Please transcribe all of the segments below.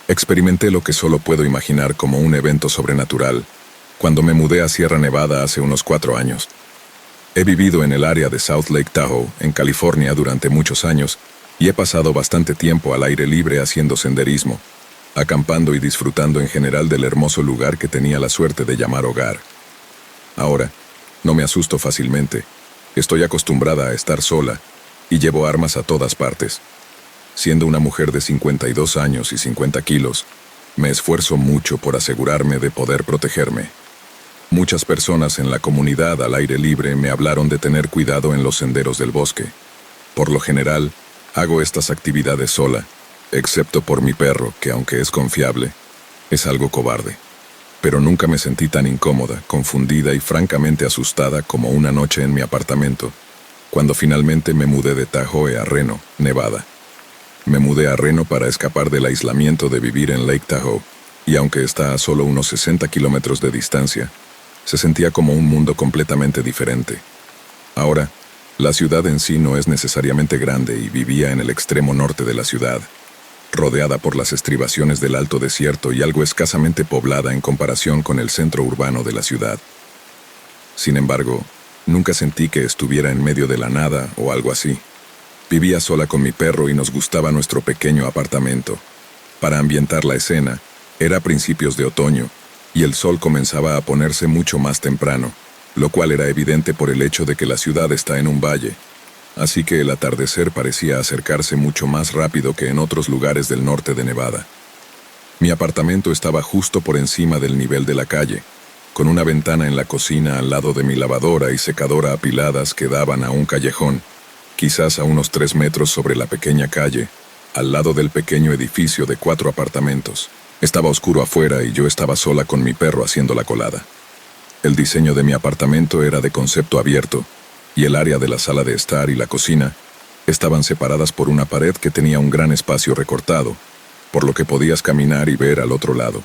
Experimenté lo que solo puedo imaginar como un evento sobrenatural cuando me mudé a Sierra Nevada hace unos 4 años. He vivido en el área de South Lake Tahoe, en California, durante muchos años y he pasado bastante tiempo al aire libre haciendo senderismo, acampando y disfrutando en general del hermoso lugar que tenía la suerte de llamar hogar. Ahora, no me asusto fácilmente. Estoy acostumbrada a estar sola y llevo armas a todas partes. Siendo una mujer de 52 años y 50 kilos, me esfuerzo mucho por asegurarme de poder protegerme. Muchas personas en la comunidad al aire libre me hablaron de tener cuidado en los senderos del bosque. Por lo general, hago estas actividades sola, excepto por mi perro, que aunque es confiable, es algo cobarde. Pero nunca me sentí tan incómoda, confundida y francamente asustada como una noche en mi apartamento, cuando finalmente me mudé de Tahoe a Reno, Nevada. Me mudé a Reno para escapar del aislamiento de vivir en Lake Tahoe, y aunque está a solo unos 60 kilómetros de distancia, se sentía como un mundo completamente diferente. Ahora, la ciudad en sí no es necesariamente grande y vivía en el extremo norte de la ciudad, rodeada por las estribaciones del Alto Desierto y algo escasamente poblada en comparación con el centro urbano de la ciudad. Sin embargo, nunca sentí que estuviera en medio de la nada o algo así. Vivía sola con mi perro y nos gustaba nuestro pequeño apartamento. Para ambientar la escena, era principios de otoño, y el sol comenzaba a ponerse mucho más temprano, lo cual era evidente por el hecho de que la ciudad está en un valle, así que el atardecer parecía acercarse mucho más rápido que en otros lugares del norte de Nevada. Mi apartamento estaba justo por encima del nivel de la calle, con una ventana en la cocina al lado de mi lavadora y secadora apiladas que daban a un callejón, quizás a unos 3 metros sobre la pequeña calle, al lado del pequeño edificio de 4 apartamentos. Estaba oscuro afuera y yo estaba sola con mi perro haciendo la colada. El diseño de mi apartamento era de concepto abierto, y el área de la sala de estar y la cocina estaban separadas por una pared que tenía un gran espacio recortado, por lo que podías caminar y ver al otro lado,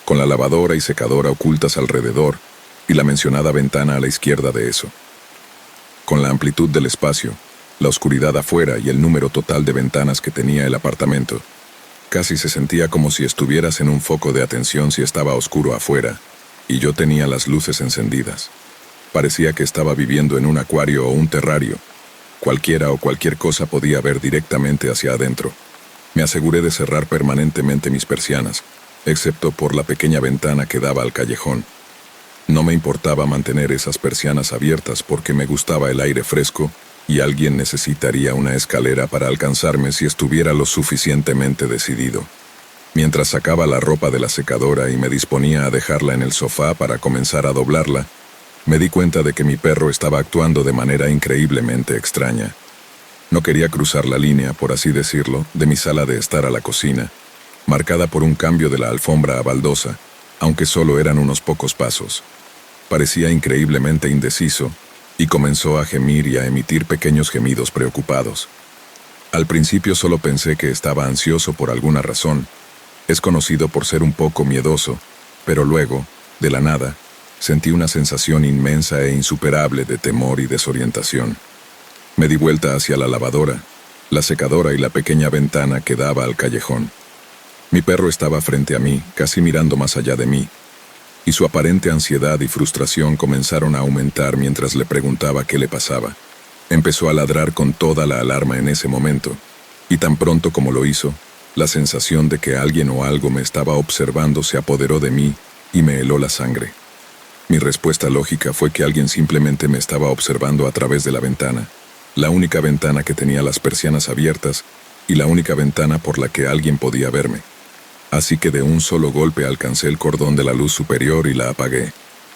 con la lavadora y secadora ocultas alrededor y la mencionada ventana a la izquierda de eso. Con la amplitud del espacio, la oscuridad afuera y el número total de ventanas que tenía el apartamento, casi se sentía como si estuvieras en un foco de atención si estaba oscuro afuera, y yo tenía las luces encendidas. Parecía que estaba viviendo en un acuario o un terrario. Cualquiera o cualquier cosa podía ver directamente hacia adentro. Me aseguré de cerrar permanentemente mis persianas, excepto por la pequeña ventana que daba al callejón. No me importaba mantener esas persianas abiertas porque me gustaba el aire fresco y alguien necesitaría una escalera para alcanzarme si estuviera lo suficientemente decidido. Mientras sacaba la ropa de la secadora y me disponía a dejarla en el sofá para comenzar a doblarla, me di cuenta de que mi perro estaba actuando de manera increíblemente extraña. No quería cruzar la línea, por así decirlo, de mi sala de estar a la cocina, marcada por un cambio de la alfombra a baldosa, aunque solo eran unos pocos pasos. Parecía increíblemente indeciso, y comenzó a gemir y a emitir pequeños gemidos preocupados. Al principio solo pensé que estaba ansioso por alguna razón. Es conocido por ser un poco miedoso, pero luego, de la nada, sentí una sensación inmensa e insuperable de temor y desorientación. Me di vuelta hacia la lavadora, la secadora y la pequeña ventana que daba al callejón. Mi perro estaba frente a mí, casi mirando más allá de mí, y su aparente ansiedad y frustración comenzaron a aumentar mientras le preguntaba qué le pasaba. Empezó a ladrar con toda la alarma en ese momento, y tan pronto como lo hizo, la sensación de que alguien o algo me estaba observando se apoderó de mí y me heló la sangre. Mi respuesta lógica fue que alguien simplemente me estaba observando a través de la ventana, la única ventana que tenía las persianas abiertas y la única ventana por la que alguien podía verme. Así que de un solo golpe alcancé el cordón de la luz superior y la apagué,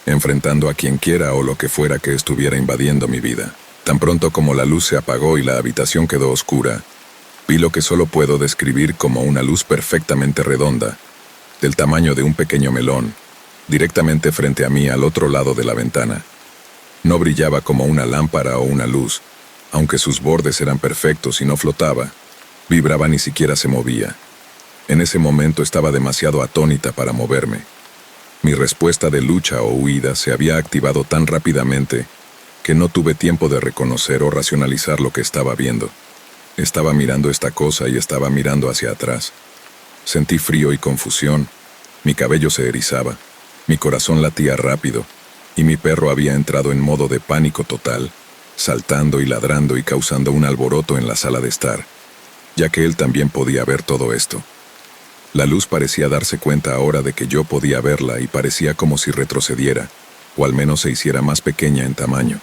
enfrentando a quien quiera o lo que fuera que estuviera invadiendo mi vida. Tan pronto como la luz se apagó y la habitación quedó oscura, vi lo que solo puedo describir como una luz perfectamente redonda, del tamaño de un pequeño melón, directamente frente a mí al otro lado de la ventana. No brillaba como una lámpara o una luz, aunque sus bordes eran perfectos y no flotaba, vibraba ni siquiera se movía. En ese momento estaba demasiado atónita para moverme. Mi respuesta de lucha o huida se había activado tan rápidamente que no tuve tiempo de reconocer o racionalizar lo que estaba viendo. Estaba mirando esta cosa y estaba mirando hacia atrás. Sentí frío y confusión. Mi cabello se erizaba, mi corazón latía rápido, y mi perro había entrado en modo de pánico total, saltando y ladrando y causando un alboroto en la sala de estar, ya que él también podía ver todo esto. La luz parecía darse cuenta ahora de que yo podía verla y parecía como si retrocediera, o al menos se hiciera más pequeña en tamaño.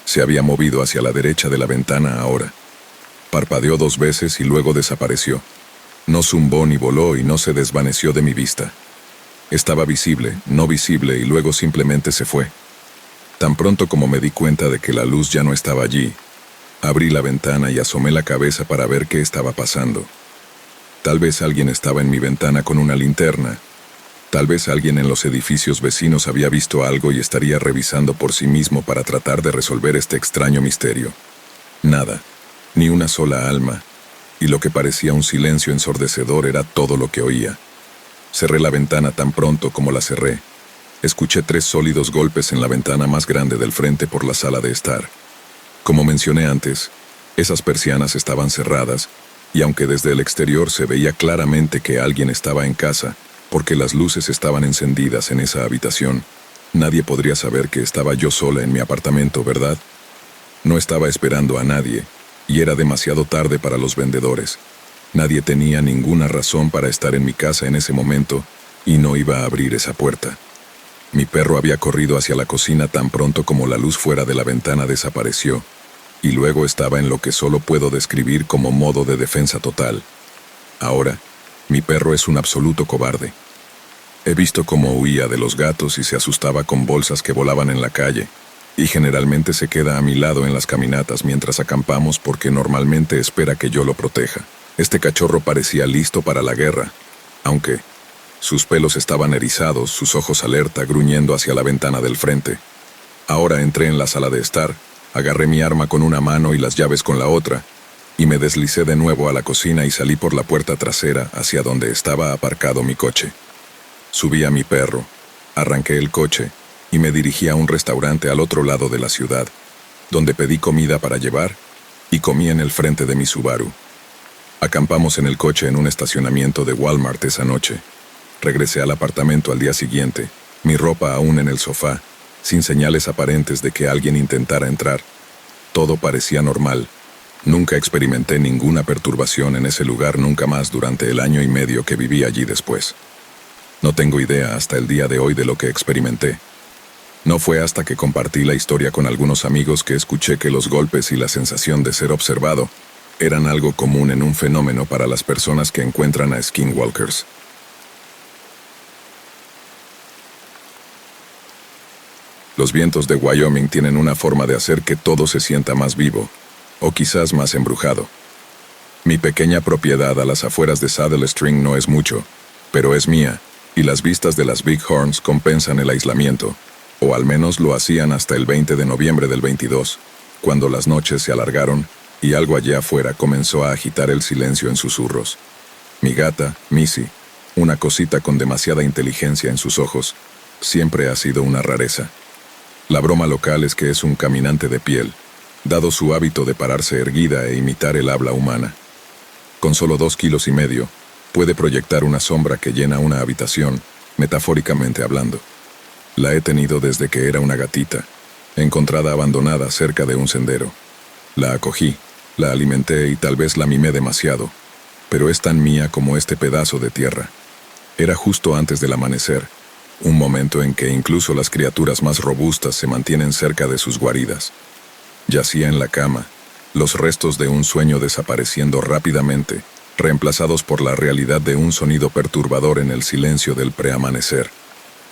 Se había movido hacia la derecha de la ventana ahora. Parpadeó 2 veces y luego desapareció. No zumbó ni voló y no se desvaneció de mi vista. Estaba visible, no visible y luego simplemente se fue. Tan pronto como me di cuenta de que la luz ya no estaba allí, abrí la ventana y asomé la cabeza para ver qué estaba pasando. Tal vez alguien estaba en mi ventana con una linterna. Tal vez alguien en los edificios vecinos había visto algo y estaría revisando por sí mismo para tratar de resolver este extraño misterio. Nada, ni una sola alma, y lo que parecía un silencio ensordecedor era todo lo que oía. Cerré la ventana tan pronto como la cerré. Escuché 3 sólidos golpes en la ventana más grande del frente por la sala de estar. Como mencioné antes, esas persianas estaban cerradas, y aunque desde el exterior se veía claramente que alguien estaba en casa, porque las luces estaban encendidas en esa habitación, nadie podría saber que estaba yo sola en mi apartamento, ¿verdad? No estaba esperando a nadie, y era demasiado tarde para los vendedores. Nadie tenía ninguna razón para estar en mi casa en ese momento, y no iba a abrir esa puerta. Mi perro había corrido hacia la cocina tan pronto como la luz fuera de la ventana desapareció, y luego estaba en lo que solo puedo describir como modo de defensa total. Ahora, mi perro es un absoluto cobarde. He visto cómo huía de los gatos y se asustaba con bolsas que volaban en la calle, y generalmente se queda a mi lado en las caminatas mientras acampamos porque normalmente espera que yo lo proteja. Este cachorro parecía listo para la guerra, aunque sus pelos estaban erizados, sus ojos alerta, gruñendo hacia la ventana del frente. Ahora entré en la sala de estar, agarré mi arma con una mano y las llaves con la otra, y me deslicé de nuevo a la cocina y salí por la puerta trasera hacia donde estaba aparcado mi coche. Subí a mi perro, arranqué el coche y me dirigí a un restaurante al otro lado de la ciudad, donde pedí comida para llevar y comí en el frente de mi Subaru. Acampamos en el coche en un estacionamiento de Walmart esa noche. Regresé al apartamento al día siguiente, mi ropa aún en el sofá, sin señales aparentes de que alguien intentara entrar. Todo parecía normal. Nunca experimenté ninguna perturbación en ese lugar nunca más durante el año y medio que viví allí después. No tengo idea hasta el día de hoy de lo que experimenté. No fue hasta que compartí la historia con algunos amigos que escuché que los golpes y la sensación de ser observado eran algo común en un fenómeno para las personas que encuentran a skinwalkers. Los vientos de Wyoming tienen una forma de hacer que todo se sienta más vivo, o quizás más embrujado. Mi pequeña propiedad a las afueras de Saddle String no es mucho, pero es mía, y las vistas de las Bighorns compensan el aislamiento, o al menos lo hacían hasta el 20 de noviembre del 22, cuando las noches se alargaron y algo allá afuera comenzó a agitar el silencio en susurros. Mi gata, Missy, una cosita con demasiada inteligencia en sus ojos, siempre ha sido una rareza. La broma local es que es un caminante de piel, dado su hábito de pararse erguida e imitar el habla humana. Con solo 2,5 kilos, puede proyectar una sombra que llena una habitación, metafóricamente hablando. La he tenido desde que era una gatita, encontrada abandonada cerca de un sendero. La acogí, la alimenté y tal vez la mimé demasiado, pero es tan mía como este pedazo de tierra. Era justo antes del amanecer, un momento en que incluso las criaturas más robustas se mantienen cerca de sus guaridas. Yacía en la cama, los restos de un sueño desapareciendo rápidamente, reemplazados por la realidad de un sonido perturbador en el silencio del preamanecer.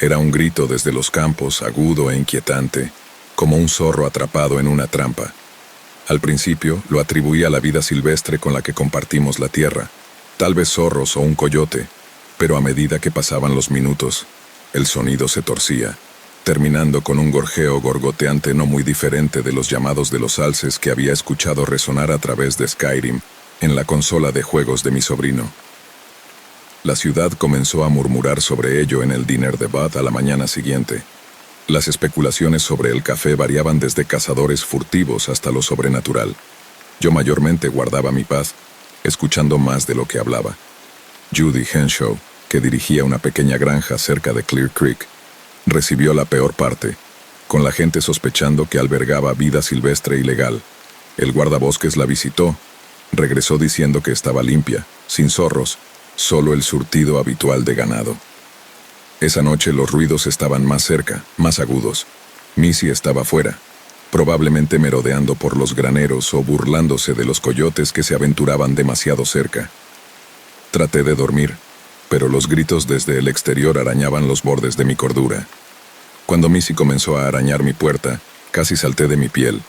Era un grito desde los campos, agudo e inquietante, como un zorro atrapado en una trampa. Al principio lo atribuía a la vida silvestre con la que compartimos la tierra, tal vez zorros o un coyote, pero a medida que pasaban los minutos, el sonido se torcía, terminando con un gorjeo gorgoteante no muy diferente de los llamados de los alces que había escuchado resonar a través de Skyrim en la consola de juegos de mi sobrino. La ciudad comenzó a murmurar sobre ello en el Diner de Bud a la mañana siguiente. Las especulaciones sobre el café variaban desde cazadores furtivos hasta lo sobrenatural. Yo mayormente guardaba mi paz, escuchando más de lo que hablaba. Judy Henshaw, que dirigía una pequeña granja cerca de Clear Creek, recibió la peor parte, con la gente sospechando que albergaba vida silvestre ilegal. El guardabosques la visitó. Regresó diciendo que estaba limpia, sin zorros, solo el surtido habitual de ganado. Esa noche los ruidos estaban más cerca, más agudos. Missy estaba fuera, probablemente merodeando por los graneros o burlándose de los coyotes que se aventuraban demasiado cerca. Traté de dormir, pero los gritos desde el exterior arañaban los bordes de mi cordura. Cuando Missy comenzó a arañar mi puerta, casi salté de mi piel.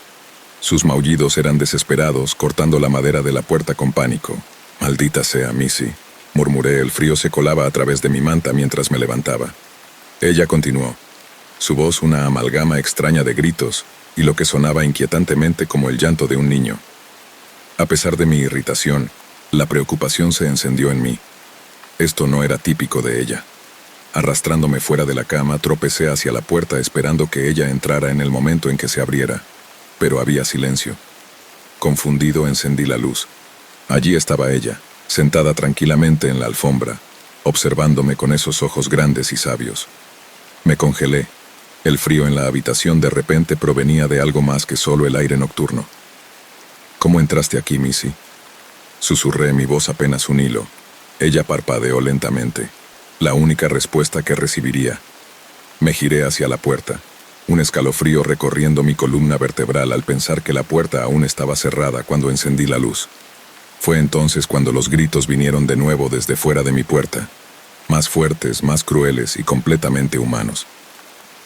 Sus maullidos eran desesperados, cortando la madera de la puerta con pánico. «Maldita sea, Missy», murmuré. El frío se colaba a través de mi manta mientras me levantaba. Ella continuó. Su voz una amalgama extraña de gritos y lo que sonaba inquietantemente como el llanto de un niño. A pesar de mi irritación, la preocupación se encendió en mí. Esto no era típico de ella. Arrastrándome fuera de la cama, tropecé hacia la puerta esperando que ella entrara en el momento en que se abriera. Pero había silencio. Confundido, encendí la luz. Allí estaba ella, sentada tranquilamente en la alfombra, observándome con esos ojos grandes y sabios. Me congelé. El frío en la habitación de repente provenía de algo más que solo el aire nocturno. «¿Cómo entraste aquí, Missy?», susurré, mi voz apenas un hilo. Ella parpadeó lentamente. La única respuesta que recibiría. Me giré hacia la puerta. Un escalofrío recorriendo mi columna vertebral al pensar que la puerta aún estaba cerrada cuando encendí la luz. Fue entonces cuando los gritos vinieron de nuevo desde fuera de mi puerta. Más fuertes, más crueles y completamente humanos.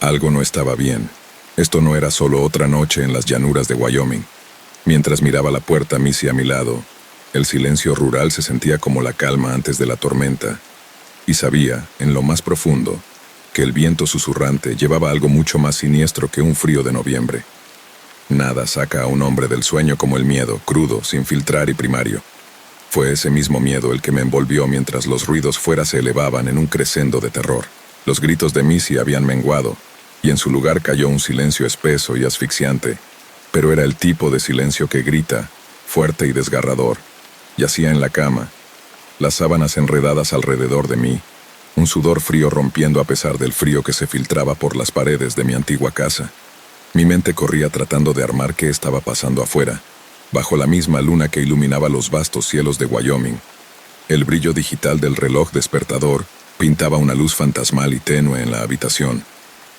Algo no estaba bien. Esto no era solo otra noche en las llanuras de Wyoming. Mientras miraba la puerta, Missy a mi lado, el silencio rural se sentía como la calma antes de la tormenta. Y sabía, en lo más profundo, que el viento susurrante llevaba algo mucho más siniestro que un frío de noviembre. Nada saca a un hombre del sueño como el miedo, crudo, sin filtrar y primario. Fue ese mismo miedo el que me envolvió mientras los ruidos fuera se elevaban en un crescendo de terror. Los gritos de Missy habían menguado, y en su lugar cayó un silencio espeso y asfixiante, pero era el tipo de silencio que grita, fuerte y desgarrador. Yacía en la cama, las sábanas enredadas alrededor de mí, un sudor frío rompiendo a pesar del frío que se filtraba por las paredes de mi antigua casa. Mi mente corría tratando de armar qué estaba pasando afuera, bajo la misma luna que iluminaba los vastos cielos de Wyoming. El brillo digital del reloj despertador pintaba una luz fantasmal y tenue en la habitación,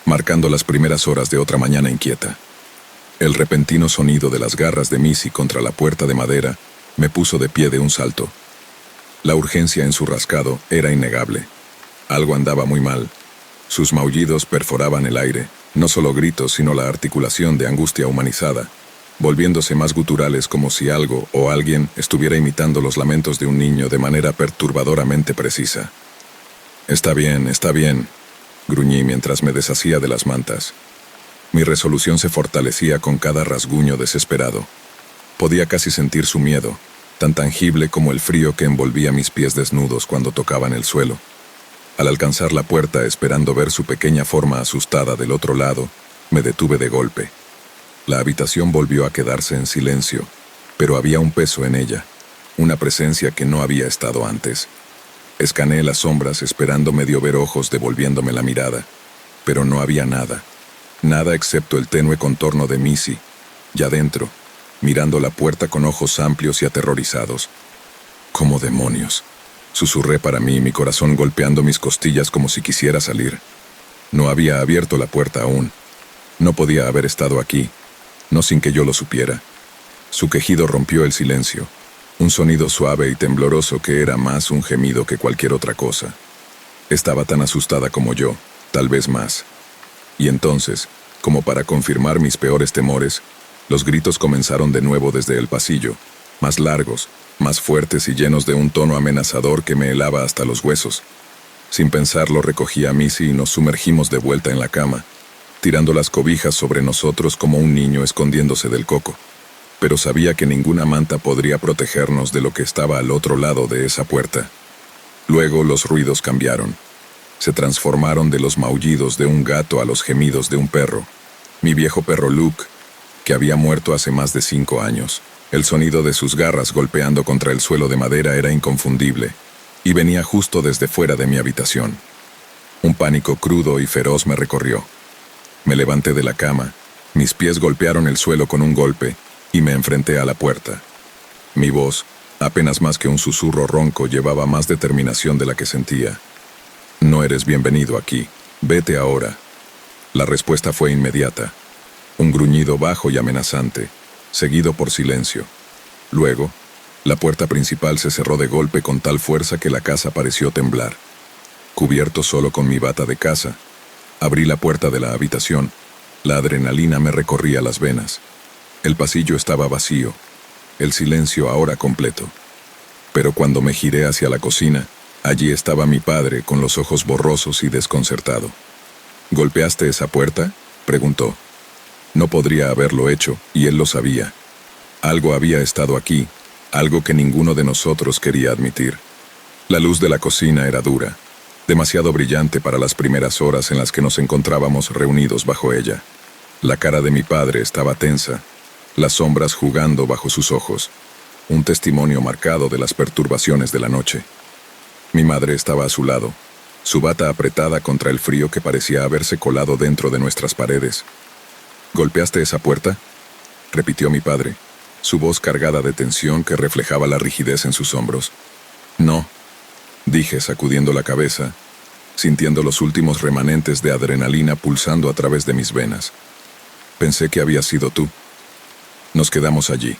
marcando las primeras horas de otra mañana inquieta. El repentino sonido de las garras de Missy contra la puerta de madera me puso de pie de un salto. La urgencia en su rascado era innegable. Algo andaba muy mal. Sus maullidos perforaban el aire, no solo gritos, sino la articulación de angustia humanizada, volviéndose más guturales como si algo o alguien estuviera imitando los lamentos de un niño de manera perturbadoramente precisa. Está bien, gruñí mientras me deshacía de las mantas. Mi resolución se fortalecía con cada rasguño desesperado. Podía casi sentir su miedo, tan tangible como el frío que envolvía mis pies desnudos cuando tocaban el suelo. Al alcanzar la puerta, esperando ver su pequeña forma asustada del otro lado, me detuve de golpe. La habitación volvió a quedarse en silencio, pero había un peso en ella, una presencia que no había estado antes. Escaneé las sombras esperando medio ver ojos devolviéndome la mirada, pero no había nada. Nada excepto el tenue contorno de Missy, ya dentro, mirando la puerta con ojos amplios y aterrorizados. «¿Cómo demonios?», susurré para mí, mi corazón golpeando mis costillas como si quisiera salir. No había abierto la puerta aún. No podía haber estado aquí, no sin que yo lo supiera. Su quejido rompió el silencio, un sonido suave y tembloroso que era más un gemido que cualquier otra cosa. Estaba tan asustada como yo, tal vez más. Y entonces, como para confirmar mis peores temores, los gritos comenzaron de nuevo desde el pasillo, más largos, más fuertes y llenos de un tono amenazador que me helaba hasta los huesos. Sin pensarlo, recogí a Missy y nos sumergimos de vuelta en la cama, tirando las cobijas sobre nosotros como un niño escondiéndose del coco. Pero sabía que ninguna manta podría protegernos de lo que estaba al otro lado de esa puerta. Luego los ruidos cambiaron. Se transformaron de los maullidos de un gato a los gemidos de un perro. Mi viejo perro Luke, que había muerto hace más de 5 años. El sonido de sus garras golpeando contra el suelo de madera era inconfundible. y venía justo desde fuera de mi habitación. Un pánico crudo y feroz me recorrió. Me levanté de la cama, mis pies golpearon el suelo con un golpe y me enfrenté a la puerta. Mi voz, apenas más que un susurro ronco, llevaba más determinación de la que sentía. No eres bienvenido aquí, vete ahora. La respuesta fue inmediata. Un gruñido bajo y amenazante, seguido por silencio. Luego, la puerta principal se cerró de golpe con tal fuerza que la casa pareció temblar. Cubierto solo con mi bata de casa, abrí la puerta de la habitación. La adrenalina me recorría las venas. El pasillo estaba vacío, el silencio ahora completo. Pero cuando me giré hacia la cocina, allí estaba mi padre con los ojos borrosos y desconcertado. ¿Golpeaste esa puerta?, preguntó. No podría haberlo hecho, y él lo sabía. Algo había estado aquí, algo que ninguno de nosotros quería admitir. La luz de la cocina era dura, demasiado brillante para las primeras horas en las que nos encontrábamos reunidos bajo ella. La cara de mi padre estaba tensa, las sombras jugando bajo sus ojos, un testimonio marcado de las perturbaciones de la noche. Mi madre estaba a su lado, su bata apretada contra el frío que parecía haberse colado dentro de nuestras paredes. ¿Golpeaste esa puerta?, repitió mi padre, su voz cargada de tensión que reflejaba la rigidez en sus hombros. No, dije sacudiendo la cabeza, sintiendo los últimos remanentes de adrenalina pulsando a través de mis venas. Pensé que había sido tú. Nos quedamos allí,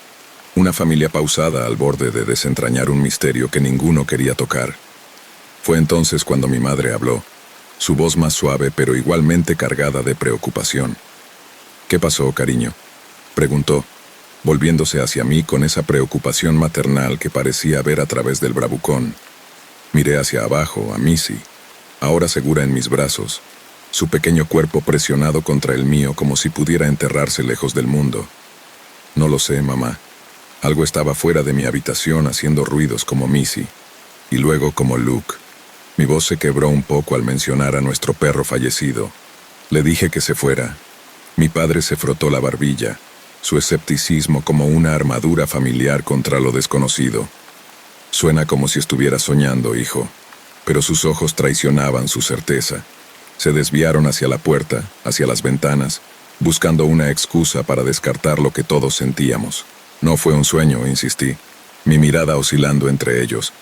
una familia pausada al borde de desentrañar un misterio que ninguno quería tocar. Fue entonces cuando mi madre habló, su voz más suave pero igualmente cargada de preocupación. ¿Qué pasó, cariño?, preguntó, volviéndose hacia mí con esa preocupación maternal que parecía ver a través del bravucón. Miré hacia abajo, a Missy, ahora segura en mis brazos, su pequeño cuerpo presionado contra el mío como si pudiera enterrarse lejos del mundo. No lo sé, mamá. Algo estaba fuera de mi habitación haciendo ruidos como Missy, y luego como Luke. Mi voz se quebró un poco al mencionar a nuestro perro fallecido. Le dije que se fuera. Mi padre se frotó la barbilla, su escepticismo como una armadura familiar contra lo desconocido. Suena como si estuviera soñando, hijo, pero sus ojos traicionaban su certeza. Se desviaron hacia la puerta, hacia las ventanas, buscando una excusa para descartar lo que todos sentíamos. No fue un sueño, insistí, mi mirada oscilando entre ellos,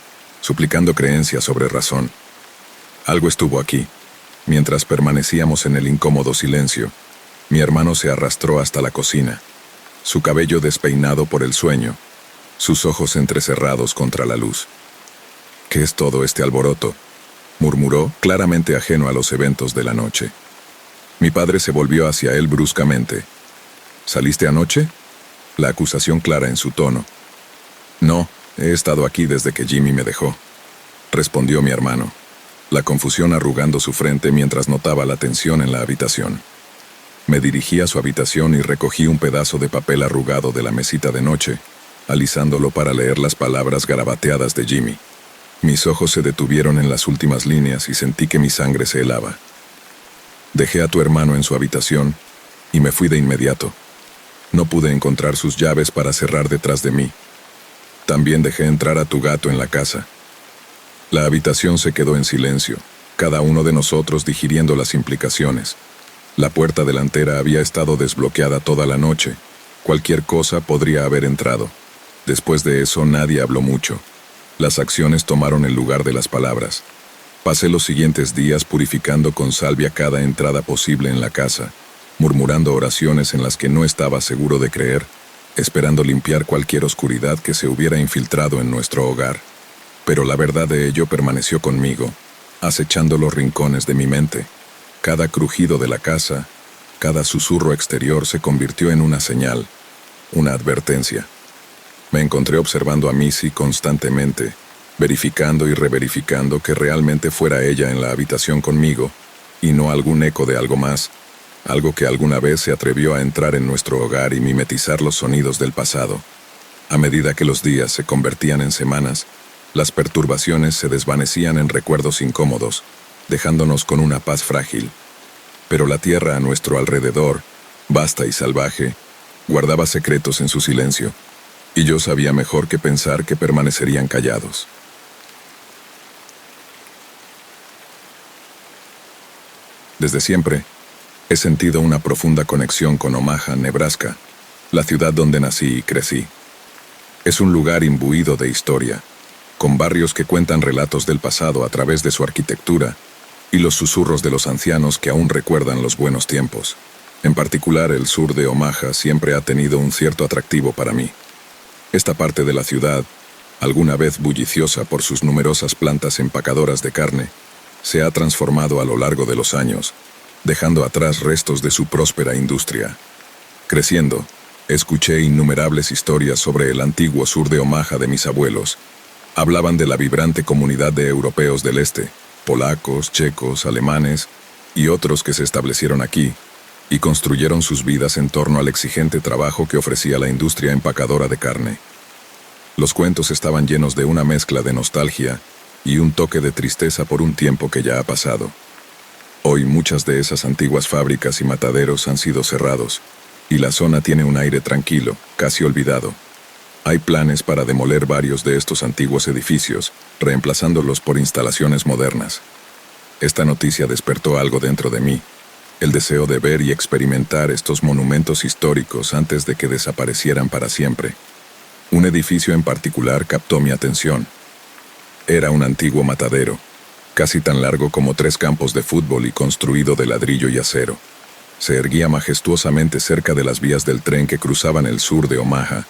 suplicando creencia sobre razón. Algo estuvo aquí. Mientras permanecíamos en el incómodo silencio, mi hermano se arrastró hasta la cocina, su cabello despeinado por el sueño, sus ojos entrecerrados contra la luz. ¿Qué es todo este alboroto?, murmuró, claramente ajeno a los eventos de la noche. Mi padre se volvió hacia él bruscamente. ¿Saliste anoche?, la acusación clara en su tono. No, he estado aquí desde que Jimmy me dejó, respondió mi hermano, la confusión arrugando su frente mientras notaba la tensión en la habitación. Me dirigí a su habitación y recogí un pedazo de papel arrugado de la mesita de noche, alisándolo para leer las palabras garabateadas de Jimmy. Mis ojos se detuvieron en las últimas líneas y sentí que mi sangre se helaba. Dejé a tu hermano en su habitación y me fui de inmediato. No pude encontrar sus llaves para cerrar detrás de mí. También dejé entrar a tu gato en la casa. La habitación se quedó en silencio, cada uno de nosotros digiriendo las implicaciones. La puerta delantera había estado desbloqueada toda la noche. Cualquier cosa podría haber entrado. Después de eso nadie habló mucho. Las acciones tomaron el lugar de las palabras. Pasé los siguientes días purificando con salvia cada entrada posible en la casa, murmurando oraciones en las que no estaba seguro de creer, esperando limpiar cualquier oscuridad que se hubiera infiltrado en nuestro hogar. Pero la verdad de ello permaneció conmigo, acechando los rincones de mi mente. Cada crujido de la casa, cada susurro exterior se convirtió en una señal, una advertencia. Me encontré observando a Missy constantemente, verificando y reverificando que realmente fuera ella en la habitación conmigo, y no algún eco de algo más, algo que alguna vez se atrevió a entrar en nuestro hogar y mimetizar los sonidos del pasado. A medida que los días se convertían en semanas, las perturbaciones se desvanecían en recuerdos incómodos, dejándonos con una paz frágil. Pero la tierra a nuestro alrededor, vasta y salvaje, guardaba secretos en su silencio, y yo sabía mejor que pensar que permanecerían callados. Desde siempre, he sentido una profunda conexión con Omaha, Nebraska, la ciudad donde nací y crecí. Es un lugar imbuido de historia, con barrios que cuentan relatos del pasado a través de su arquitectura y los susurros de los ancianos que aún recuerdan los buenos tiempos. En particular, el sur de Omaha siempre ha tenido un cierto atractivo para mí. Esta parte de la ciudad, alguna vez bulliciosa por sus numerosas plantas empacadoras de carne, se ha transformado a lo largo de los años, dejando atrás restos de su próspera industria. Creciendo, escuché innumerables historias sobre el antiguo sur de Omaha de mis abuelos. Hablaban de la vibrante comunidad de europeos del este, polacos, checos, alemanes y otros que se establecieron aquí y construyeron sus vidas en torno al exigente trabajo que ofrecía la industria empacadora de carne. Los cuentos estaban llenos de una mezcla de nostalgia y un toque de tristeza por un tiempo que ya ha pasado. Hoy muchas de esas antiguas fábricas y mataderos han sido cerrados, y la zona tiene un aire tranquilo, casi olvidado. Hay planes para demoler varios de estos antiguos edificios, reemplazándolos por instalaciones modernas. Esta noticia despertó algo dentro de mí, el deseo de ver y experimentar estos monumentos históricos antes de que desaparecieran para siempre. Un edificio en particular captó mi atención. Era un antiguo matadero, casi tan largo como 3 campos de fútbol y construido de ladrillo y acero. Se erguía majestuosamente cerca de las vías del tren que cruzaban el sur de Omaha,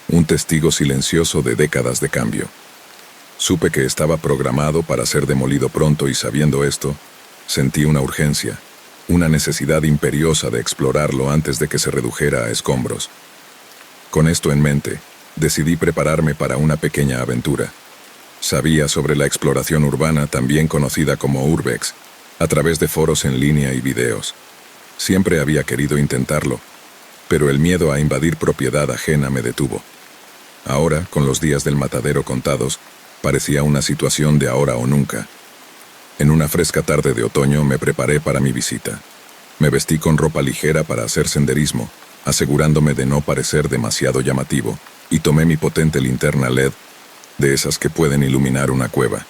un testigo silencioso de décadas de cambio. Supe que estaba programado para ser demolido pronto y sabiendo esto, sentí una urgencia, una necesidad imperiosa de explorarlo antes de que se redujera a escombros. Con esto en mente, decidí prepararme para una pequeña aventura. Sabía sobre la exploración urbana, también conocida como Urbex, a través de foros en línea y videos. Siempre había querido intentarlo, pero el miedo a invadir propiedad ajena me detuvo. Ahora, con los días del matadero contados, parecía una situación de ahora o nunca. En una fresca tarde de otoño me preparé para mi visita. Me vestí con ropa ligera para hacer senderismo, asegurándome de no parecer demasiado llamativo, y tomé mi potente linterna LED, de esas que pueden iluminar una cueva.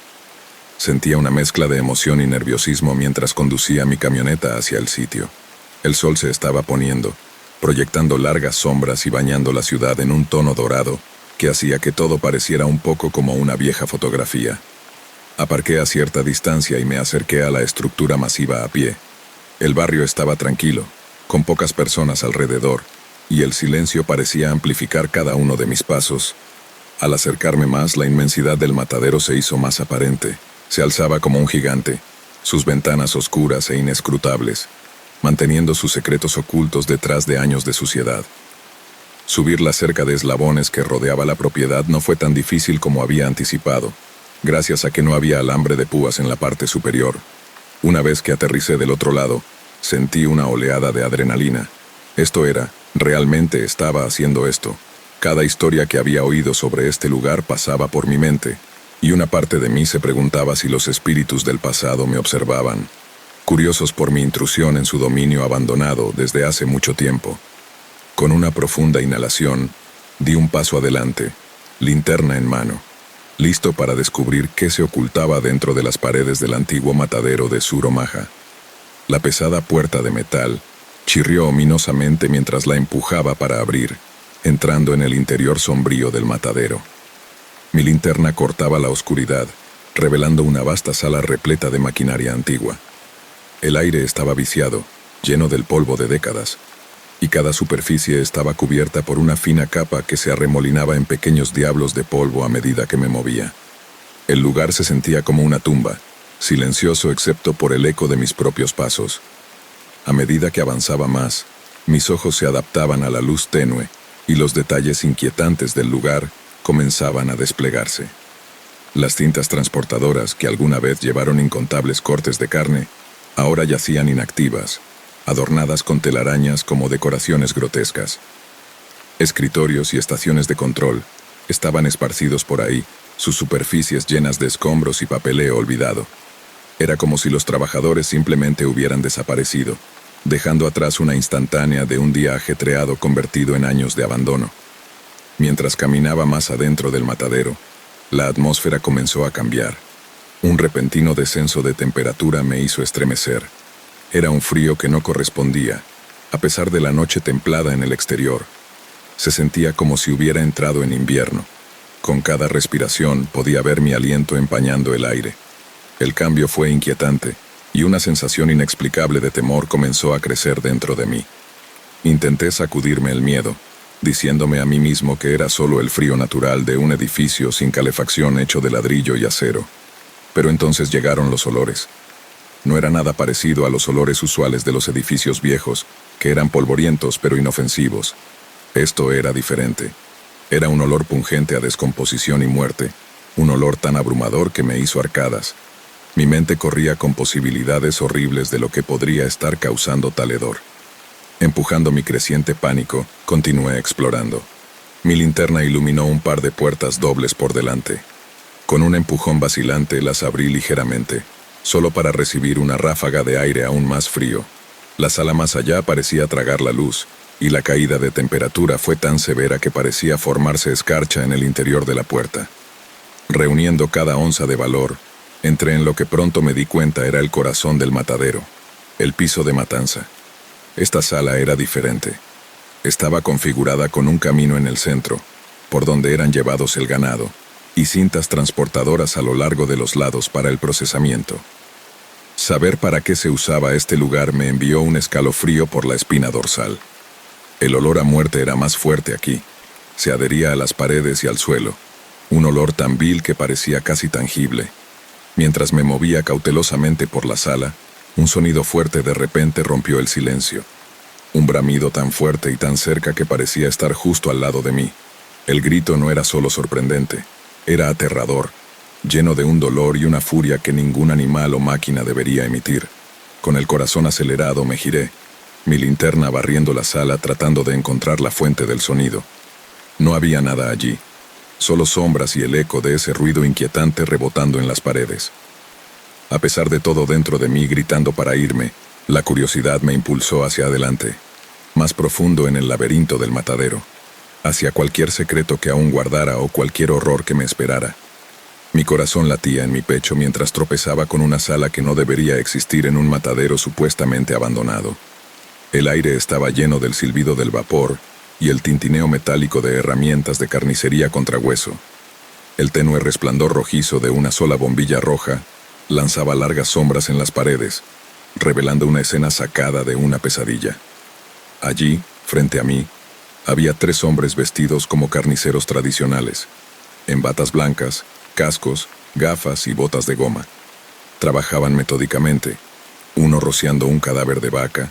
Sentía una mezcla de emoción y nerviosismo mientras conducía mi camioneta hacia el sitio. El sol se estaba poniendo, proyectando largas sombras y bañando la ciudad en un tono dorado que hacía que todo pareciera un poco como una vieja fotografía. Aparqué a cierta distancia y me acerqué a la estructura masiva a pie. El barrio estaba tranquilo, con pocas personas alrededor, y el silencio parecía amplificar cada uno de mis pasos. Al acercarme más, la inmensidad del matadero se hizo más aparente. Se alzaba como un gigante, sus ventanas oscuras e inescrutables, manteniendo sus secretos ocultos detrás de años de suciedad. Subir la cerca de eslabones que rodeaba la propiedad no fue tan difícil como había anticipado, gracias a que no había alambre de púas en la parte superior. Una vez que aterricé del otro lado, sentí una oleada de adrenalina. Realmente estaba haciendo esto. Cada historia que había oído sobre este lugar pasaba por mi mente, y una parte de mí se preguntaba si los espíritus del pasado me observaban, curiosos por mi intrusión en su dominio abandonado desde hace mucho tiempo. Con una profunda inhalación, di un paso adelante, linterna en mano, listo para descubrir qué se ocultaba dentro de las paredes del antiguo matadero de Sur Omaha. La pesada puerta de metal chirrió ominosamente mientras la empujaba para abrir, entrando en el interior sombrío del matadero. Mi linterna cortaba la oscuridad, revelando una vasta sala repleta de maquinaria antigua. El aire estaba viciado, lleno del polvo de décadas, y cada superficie estaba cubierta por una fina capa que se arremolinaba en pequeños diablos de polvo a medida que me movía. El lugar se sentía como una tumba, silencioso excepto por el eco de mis propios pasos. A medida que avanzaba más, mis ojos se adaptaban a la luz tenue, y los detalles inquietantes del lugar comenzaban a desplegarse. Las cintas transportadoras que alguna vez llevaron incontables cortes de carne, ahora yacían inactivas, adornadas con telarañas como decoraciones grotescas. Escritorios y estaciones de control estaban esparcidos por ahí, sus superficies llenas de escombros y papeleo olvidado. Era como si los trabajadores simplemente hubieran desaparecido, dejando atrás una instantánea de un día ajetreado convertido en años de abandono. Mientras caminaba más adentro del matadero, la atmósfera comenzó a cambiar. Un repentino descenso de temperatura me hizo estremecer. Era un frío que no correspondía, a pesar de la noche templada en el exterior. Se sentía como si hubiera entrado en invierno. Con cada respiración podía ver mi aliento empañando el aire. El cambio fue inquietante, y una sensación inexplicable de temor comenzó a crecer dentro de mí. Intenté sacudirme el miedo, diciéndome a mí mismo que era solo el frío natural de un edificio sin calefacción hecho de ladrillo y acero. Pero entonces llegaron los olores. No era nada parecido a los olores usuales de los edificios viejos, que eran polvorientos pero inofensivos. Esto era diferente. Era un olor pungente a descomposición y muerte, un olor tan abrumador que me hizo arcadas. Mi mente corría con posibilidades horribles de lo que podría estar causando tal hedor. Empujando mi creciente pánico, continué explorando. Mi linterna iluminó un par de puertas dobles por delante. Con un empujón vacilante las abrí ligeramente, solo para recibir una ráfaga de aire aún más frío. La sala más allá parecía tragar la luz, y la caída de temperatura fue tan severa que parecía formarse escarcha en el interior de la puerta. Reuniendo cada onza de valor, entré en lo que pronto me di cuenta era el corazón del matadero, el piso de matanza. Esta sala era diferente. Estaba configurada con un camino en el centro, por donde eran llevados el ganado, y cintas transportadoras a lo largo de los lados para el procesamiento. Saber para qué se usaba este lugar me envió un escalofrío por la espina dorsal. El olor a muerte era más fuerte aquí. Se adhería a las paredes y al suelo, un olor tan vil que parecía casi tangible. Mientras me movía cautelosamente por la sala, un sonido fuerte de repente rompió el silencio. Un bramido tan fuerte y tan cerca que parecía estar justo al lado de mí. El grito no era solo sorprendente, era aterrador, lleno de un dolor y una furia que ningún animal o máquina debería emitir. Con el corazón acelerado me giré, mi linterna barriendo la sala tratando de encontrar la fuente del sonido. No había nada allí, solo sombras y el eco de ese ruido inquietante rebotando en las paredes. A pesar de todo dentro de mí gritando para irme, la curiosidad me impulsó hacia adelante, más profundo en el laberinto del matadero, hacia cualquier secreto que aún guardara o cualquier horror que me esperara. Mi corazón latía en mi pecho mientras tropezaba con una sala que no debería existir en un matadero supuestamente abandonado. El aire estaba lleno del silbido del vapor y el tintineo metálico de herramientas de carnicería contra hueso. El tenue resplandor rojizo de una sola bombilla roja lanzaba largas sombras en las paredes, revelando una escena sacada de una pesadilla. Allí, frente a mí, había 3 hombres vestidos como carniceros tradicionales, en batas blancas, cascos, gafas y botas de goma. Trabajaban metódicamente, uno rociando un cadáver de vaca,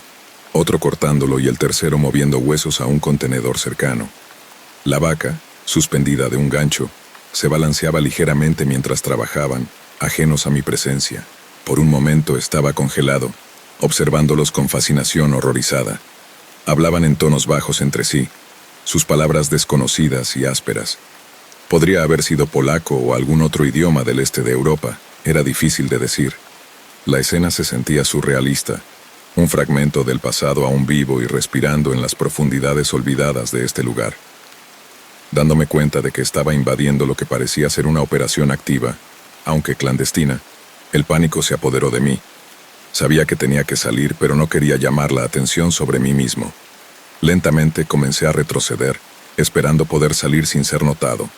otro cortándolo y el tercero moviendo huesos a un contenedor cercano. La vaca, suspendida de un gancho, se balanceaba ligeramente mientras trabajaban, ajenos a mi presencia. Por un momento estaba congelado, observándolos con fascinación horrorizada. Hablaban en tonos bajos entre sí, sus palabras desconocidas y ásperas. Podría haber sido polaco o algún otro idioma del este de Europa, era difícil de decir. La escena se sentía surrealista, un fragmento del pasado aún vivo y respirando en las profundidades olvidadas de este lugar. Dándome cuenta de que estaba invadiendo lo que parecía ser una operación activa, aunque clandestina, el pánico se apoderó de mí. Sabía que tenía que salir, pero no quería llamar la atención sobre mí mismo. Lentamente comencé a retroceder, esperando poder salir sin ser notado.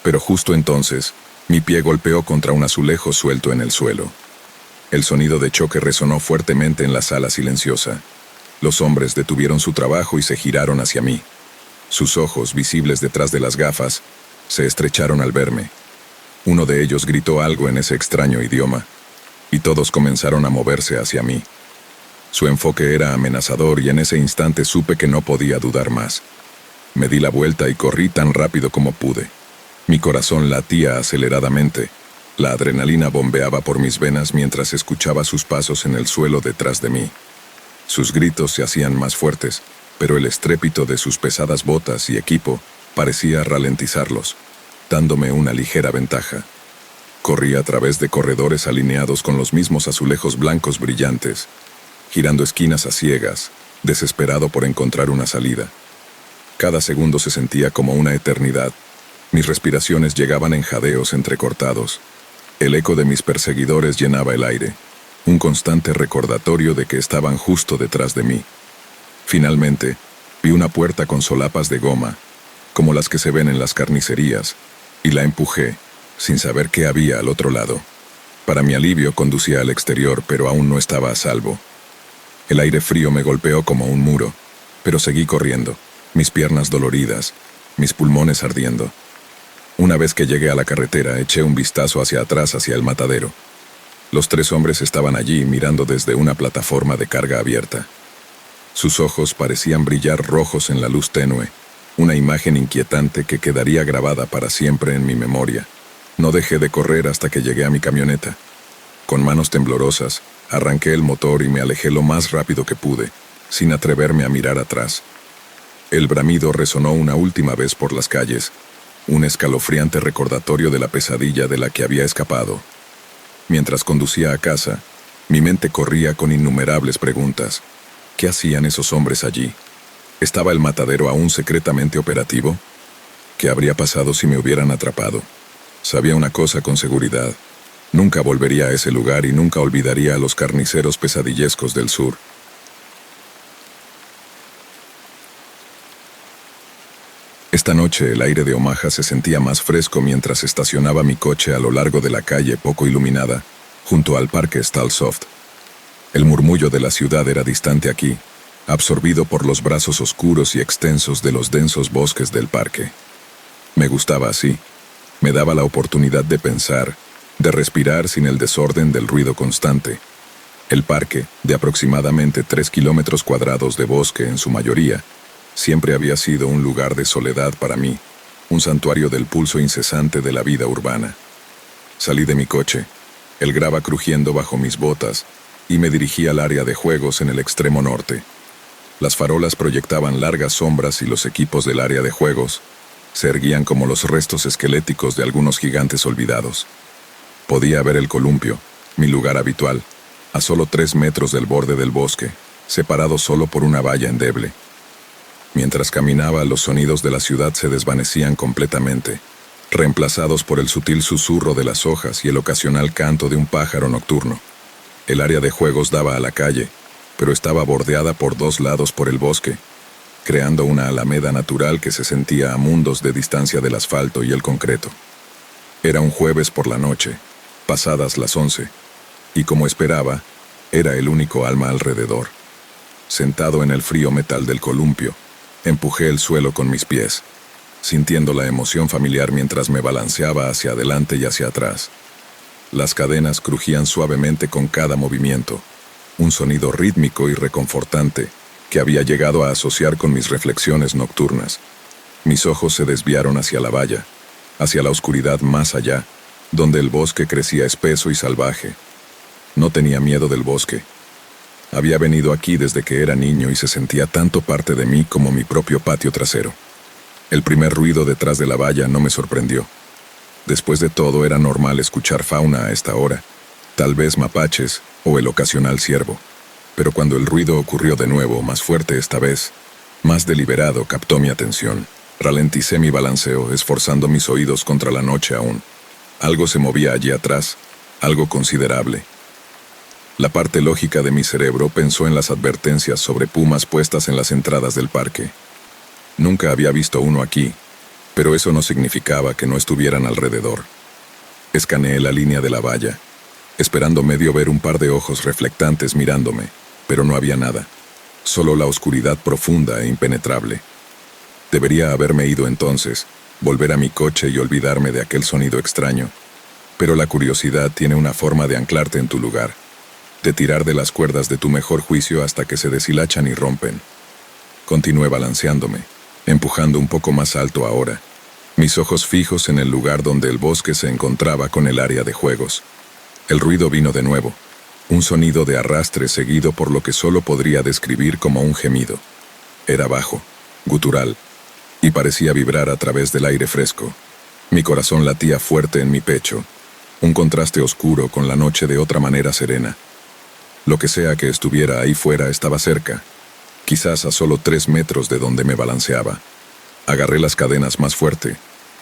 Pero justo entonces, mi pie golpeó contra un azulejo suelto en el suelo. El sonido de choque resonó fuertemente en la sala silenciosa. Los hombres detuvieron su trabajo y se giraron hacia mí. Sus ojos, visibles detrás de las gafas, se estrecharon al verme. Uno de ellos gritó algo en ese extraño idioma, y todos comenzaron a moverse hacia mí. Su enfoque era amenazador y en ese instante supe que no podía dudar más. Me di la vuelta y corrí tan rápido como pude. Mi corazón latía aceleradamente. La adrenalina bombeaba por mis venas mientras escuchaba sus pasos en el suelo detrás de mí. Sus gritos se hacían más fuertes, pero el estrépito de sus pesadas botas y equipo parecía ralentizarlos, dándome una ligera ventaja. Corrí a través de corredores alineados con los mismos azulejos blancos brillantes, girando esquinas a ciegas, desesperado por encontrar una salida. Cada segundo se sentía como una eternidad. Mis respiraciones llegaban en jadeos entrecortados. El eco de mis perseguidores llenaba el aire. un constante recordatorio de que estaban justo detrás de mí. Finalmente, vi una puerta con solapas de goma, como las que se ven en las carnicerías, y la empujé, sin saber qué había al otro lado. Para mi alivio conducía al exterior, pero aún no estaba a salvo. El aire frío me golpeó como un muro, pero seguí corriendo, mis piernas doloridas, mis pulmones ardiendo. Una vez que llegué a la carretera, eché un vistazo hacia atrás, hacia el matadero. Los 3 hombres estaban allí mirando desde una plataforma de carga abierta. Sus ojos parecían brillar rojos en la luz tenue, una imagen inquietante que quedaría grabada para siempre en mi memoria. No dejé de correr hasta que llegué a mi camioneta. Con manos temblorosas, arranqué el motor y me alejé lo más rápido que pude, sin atreverme a mirar atrás. El bramido resonó una última vez por las calles, un escalofriante recordatorio de la pesadilla de la que había escapado. Mientras conducía a casa, mi mente corría con innumerables preguntas. ¿Qué hacían esos hombres allí? ¿Estaba el matadero aún secretamente operativo? ¿Qué habría pasado si me hubieran atrapado? Sabía una cosa con seguridad. Nunca volvería a ese lugar y nunca olvidaría a los carniceros pesadillescos del sur. Esta noche el aire de Omaha se sentía más fresco mientras estacionaba mi coche a lo largo de la calle poco iluminada, junto al parque Stalsoft. El murmullo de la ciudad era distante aquí, absorbido por los brazos oscuros y extensos de los densos bosques del parque. Me gustaba así. Me daba la oportunidad de pensar, de respirar sin el desorden del ruido constante. El parque, de aproximadamente 3 kilómetros cuadrados de bosque en su mayoría, siempre había sido un lugar de soledad para mí, un santuario del pulso incesante de la vida urbana. Salí de mi coche, el grava crujiendo bajo mis botas, y me dirigí al área de juegos en el extremo norte. Las farolas proyectaban largas sombras y los equipos del área de juegos se erguían como los restos esqueléticos de algunos gigantes olvidados. Podía ver el columpio, mi lugar habitual, a solo 3 metros del borde del bosque, separado solo por una valla endeble. Mientras caminaba, los sonidos de la ciudad se desvanecían completamente, reemplazados por el sutil susurro de las hojas y el ocasional canto de un pájaro nocturno. El área de juegos daba a la calle, pero estaba bordeada por 2 lados por el bosque, creando una alameda natural que se sentía a mundos de distancia del asfalto y el concreto. Era un jueves por la noche, pasadas las 11, y como esperaba, era el único alma alrededor. Sentado en el frío metal del columpio, empujé el suelo con mis pies, sintiendo la emoción familiar mientras me balanceaba hacia adelante y hacia atrás. Las cadenas crujían suavemente con cada movimiento, un sonido rítmico y reconfortante que había llegado a asociar con mis reflexiones nocturnas. Mis ojos se desviaron hacia la valla, hacia la oscuridad más allá, donde el bosque crecía espeso y salvaje. No tenía miedo del bosque. Había venido aquí desde que era niño y se sentía tanto parte de mí como mi propio patio trasero. El primer ruido detrás de la valla no me sorprendió. Después de todo, era normal escuchar fauna a esta hora, tal vez mapaches o el ocasional ciervo. Pero cuando el ruido ocurrió de nuevo, más fuerte esta vez, más deliberado, captó mi atención. Ralenticé mi balanceo, esforzando mis oídos contra la noche aún. Algo se movía allí atrás, algo considerable. La parte lógica de mi cerebro pensó en las advertencias sobre pumas puestas en las entradas del parque. Nunca había visto uno aquí, pero eso no significaba que no estuvieran alrededor. Escaneé la línea de la valla, esperando medio ver un par de ojos reflectantes mirándome, pero no había nada, solo la oscuridad profunda e impenetrable. Debería haberme ido entonces, volver a mi coche y olvidarme de aquel sonido extraño, pero la curiosidad tiene una forma de anclarte en tu lugar, de tirar de las cuerdas de tu mejor juicio hasta que se deshilachan y rompen. Continué balanceándome, empujando un poco más alto ahora, mis ojos fijos en el lugar donde el bosque se encontraba con el área de juegos. El ruido vino de nuevo, un sonido de arrastre seguido por lo que solo podría describir como un gemido. Era bajo, gutural, y parecía vibrar a través del aire fresco. Mi corazón latía fuerte en mi pecho, un contraste oscuro con la noche de otra manera serena. Lo que sea que estuviera ahí fuera estaba cerca, quizás a solo 3 metros de donde me balanceaba. Agarré las cadenas más fuerte,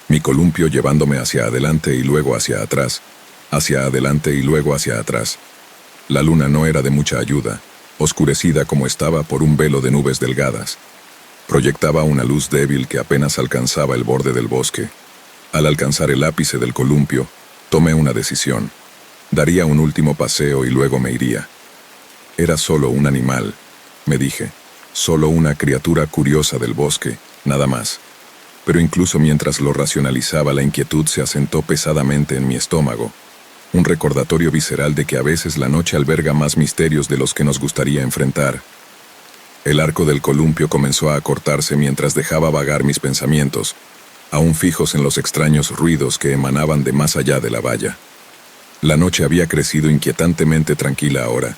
mi columpio llevándome hacia adelante y luego hacia atrás, hacia adelante y luego hacia atrás. La luna no era de mucha ayuda, oscurecida como estaba por un velo de nubes delgadas. Proyectaba una luz débil que apenas alcanzaba el borde del bosque. Al alcanzar el ápice del columpio, tomé una decisión. Daría un último paseo y luego me iría. Era solo un animal, me dije, solo una criatura curiosa del bosque, nada más. Pero incluso mientras lo racionalizaba, la inquietud se asentó pesadamente en mi estómago. Un recordatorio visceral de que a veces la noche alberga más misterios de los que nos gustaría enfrentar. El arco del columpio comenzó a acortarse mientras dejaba vagar mis pensamientos, aún fijos en los extraños ruidos que emanaban de más allá de la valla. La noche había crecido inquietantemente tranquila ahora,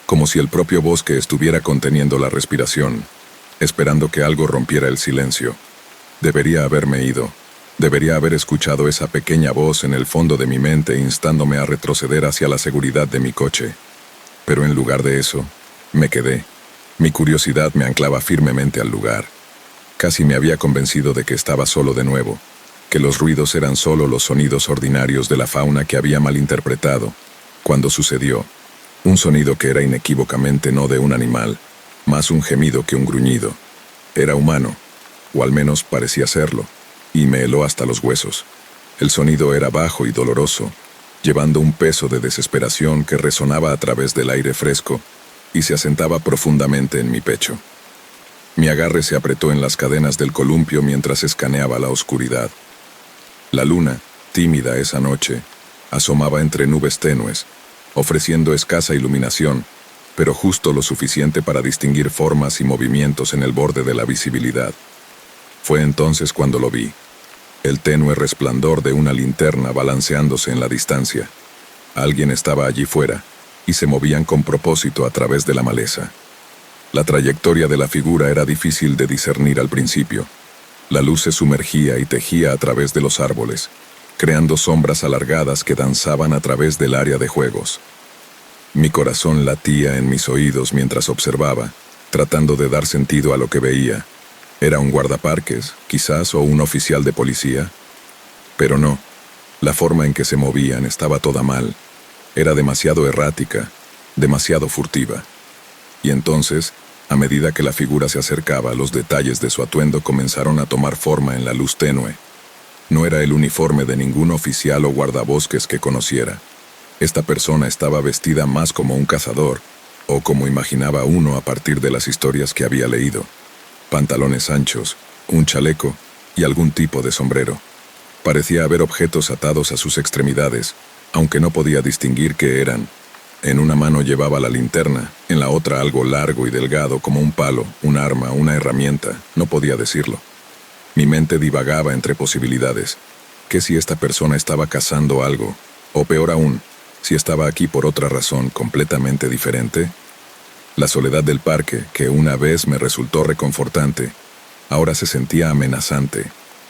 como si el propio bosque estuviera conteniendo la respiración, esperando que algo rompiera el silencio. Debería haberme ido. Debería haber escuchado esa pequeña voz en el fondo de mi mente instándome a retroceder hacia la seguridad de mi coche. Pero en lugar de eso, me quedé. Mi curiosidad me anclaba firmemente al lugar. Casi me había convencido de que estaba solo de nuevo, que los ruidos eran solo los sonidos ordinarios de la fauna que había malinterpretado. Cuando sucedió, un sonido que era inequívocamente no de un animal, más un gemido que un gruñido. Era humano, o al menos parecía serlo, y me heló hasta los huesos. El sonido era bajo y doloroso, llevando un peso de desesperación que resonaba a través del aire fresco y se asentaba profundamente en mi pecho. Mi agarre se apretó en las cadenas del columpio mientras escaneaba la oscuridad. La luna, tímida esa noche, asomaba entre nubes tenues, ofreciendo escasa iluminación, pero justo lo suficiente para distinguir formas y movimientos en el borde de la visibilidad. Fue entonces cuando lo vi. El tenue resplandor de una linterna balanceándose en la distancia. Alguien estaba allí fuera, y se movían con propósito a través de la maleza. La trayectoria de la figura era difícil de discernir al principio. La luz se sumergía y tejía a través de los árboles, creando sombras alargadas que danzaban a través del área de juegos. Mi corazón latía en mis oídos mientras observaba, tratando de dar sentido a lo que veía. ¿Era un guardaparques, quizás, o un oficial de policía? Pero no. La forma en que se movían estaba toda mal. Era demasiado errática, demasiado furtiva. Y entonces, a medida que la figura se acercaba, los detalles de su atuendo comenzaron a tomar forma en la luz tenue. No era el uniforme de ningún oficial o guardabosques que conociera. Esta persona estaba vestida más como un cazador, o como imaginaba uno a partir de las historias que había leído. Pantalones anchos, un chaleco y algún tipo de sombrero. Parecía haber objetos atados a sus extremidades, aunque no podía distinguir qué eran. En una mano llevaba la linterna, en la otra algo largo y delgado como un palo, un arma, una herramienta, no podía decirlo. Mi mente divagaba entre posibilidades. ¿Qué si esta persona estaba cazando algo? O peor aún, si estaba aquí por otra razón completamente diferente. La soledad del parque, que una vez me resultó reconfortante, ahora se sentía amenazante,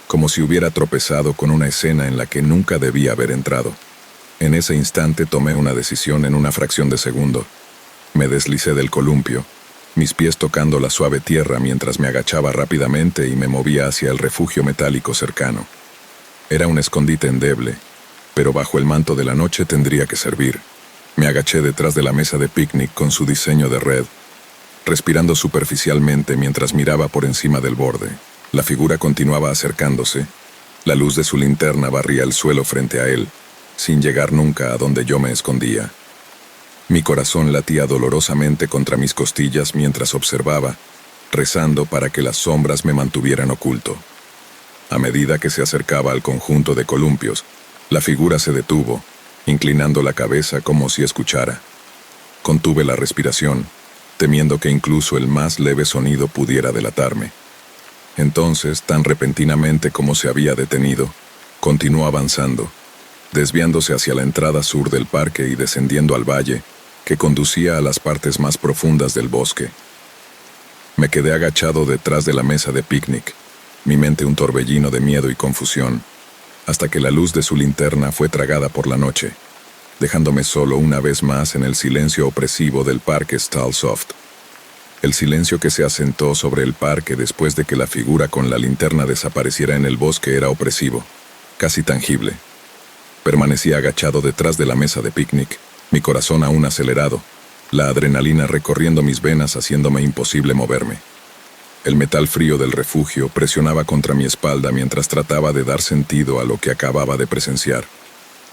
como si hubiera tropezado con una escena en la que nunca debía haber entrado. En ese instante tomé una decisión en una fracción de segundo. Me deslicé del columpio, mis pies tocando la suave tierra mientras me agachaba rápidamente y me movía hacia el refugio metálico cercano. Era un escondite endeble, pero bajo el manto de la noche tendría que servir. Me agaché detrás de la mesa de picnic con su diseño de red, respirando superficialmente mientras miraba por encima del borde. La figura continuaba acercándose. La luz de su linterna barría el suelo frente a él, sin llegar nunca a donde yo me escondía. Mi corazón latía dolorosamente contra mis costillas mientras observaba, rezando para que las sombras me mantuvieran oculto. A medida que se acercaba al conjunto de columpios, la figura se detuvo, inclinando la cabeza como si escuchara. Contuve la respiración, temiendo que incluso el más leve sonido pudiera delatarme. Entonces, tan repentinamente como se había detenido, continuó avanzando, desviándose hacia la entrada sur del parque y descendiendo al valle, que conducía a las partes más profundas del bosque. Me quedé agachado detrás de la mesa de picnic, mi mente un torbellino de miedo y confusión, hasta que la luz de su linterna fue tragada por la noche, dejándome solo una vez más en el silencio opresivo del parque Stalsoft. El silencio que se asentó sobre el parque después de que la figura con la linterna desapareciera en el bosque era opresivo, casi tangible. Permanecía agachado detrás de la mesa de picnic, mi corazón aún acelerado, la adrenalina recorriendo mis venas haciéndome imposible moverme. El metal frío del refugio presionaba contra mi espalda mientras trataba de dar sentido a lo que acababa de presenciar.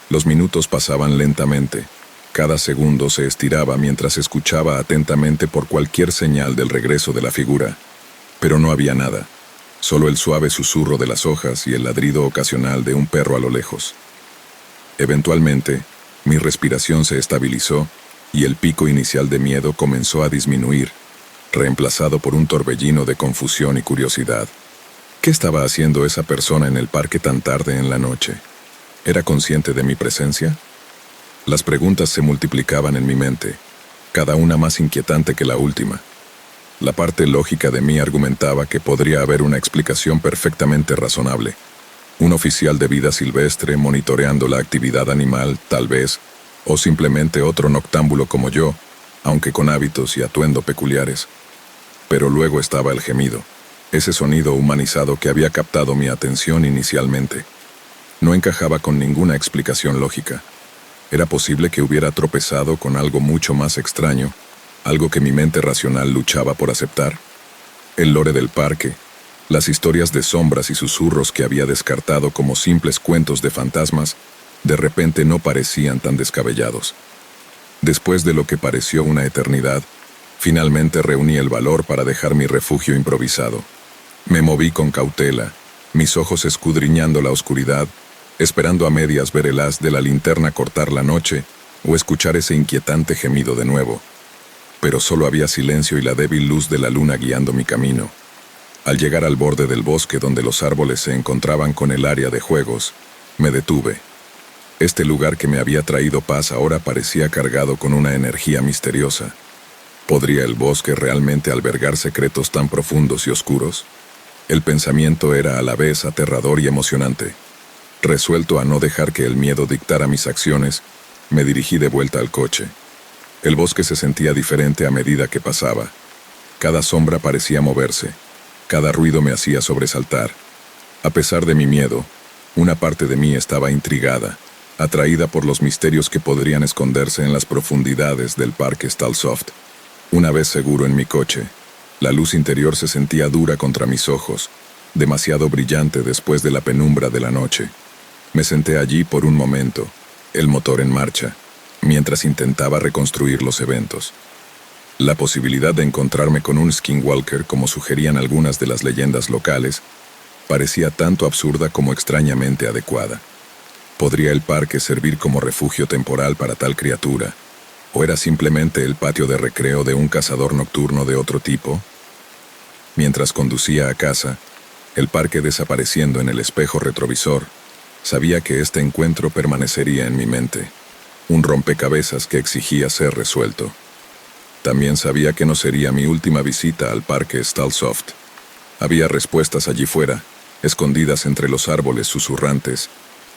Los minutos pasaban lentamente. Cada segundo se estiraba mientras escuchaba atentamente por cualquier señal del regreso de la figura. Pero no había nada, solo el suave susurro de las hojas y el ladrido ocasional de un perro a lo lejos. Eventualmente, mi respiración se estabilizó y el pico inicial de miedo comenzó a disminuir, reemplazado por un torbellino de confusión y curiosidad. ¿Qué estaba haciendo esa persona en el parque tan tarde en la noche? ¿Era consciente de mi presencia? Las preguntas se multiplicaban en mi mente, cada una más inquietante que la última. La parte lógica de mí argumentaba que podría haber una explicación perfectamente razonable. Un oficial de vida silvestre monitoreando la actividad animal, tal vez, o simplemente otro noctámbulo como yo, aunque con hábitos y atuendo peculiares. Pero luego estaba el gemido, ese sonido humanizado que había captado mi atención inicialmente. No encajaba con ninguna explicación lógica. Era posible que hubiera tropezado con algo mucho más extraño, algo que mi mente racional luchaba por aceptar. El lore del parque, las historias de sombras y susurros que había descartado como simples cuentos de fantasmas, de repente no parecían tan descabellados. Después de lo que pareció una eternidad, finalmente reuní el valor para dejar mi refugio improvisado. Me moví con cautela, mis ojos escudriñando la oscuridad, esperando a medias ver el haz de la linterna cortar la noche o escuchar ese inquietante gemido de nuevo. Pero solo había silencio y la débil luz de la luna guiando mi camino. Al llegar al borde del bosque donde los árboles se encontraban con el área de juegos, me detuve. Este lugar que me había traído paz ahora parecía cargado con una energía misteriosa. ¿Podría el bosque realmente albergar secretos tan profundos y oscuros? El pensamiento era a la vez aterrador y emocionante. Resuelto a no dejar que el miedo dictara mis acciones, me dirigí de vuelta al coche. El bosque se sentía diferente a medida que pasaba. Cada sombra parecía moverse, cada ruido me hacía sobresaltar. A pesar de mi miedo, una parte de mí estaba intrigada, atraída por los misterios que podrían esconderse en las profundidades del parque Stalsoft. Una vez seguro en mi coche, la luz interior se sentía dura contra mis ojos, demasiado brillante después de la penumbra de la noche. Me senté allí por un momento, el motor en marcha, mientras intentaba reconstruir los eventos. La posibilidad de encontrarme con un skinwalker, como sugerían algunas de las leyendas locales, parecía tanto absurda como extrañamente adecuada. ¿Podría el parque servir como refugio temporal para tal criatura? ¿O era simplemente el patio de recreo de un cazador nocturno de otro tipo? Mientras conducía a casa, el parque desapareciendo en el espejo retrovisor, sabía que este encuentro permanecería en mi mente, un rompecabezas que exigía ser resuelto. También sabía que no sería mi última visita al parque Stalsoft. Había respuestas allí fuera, escondidas entre los árboles susurrantes,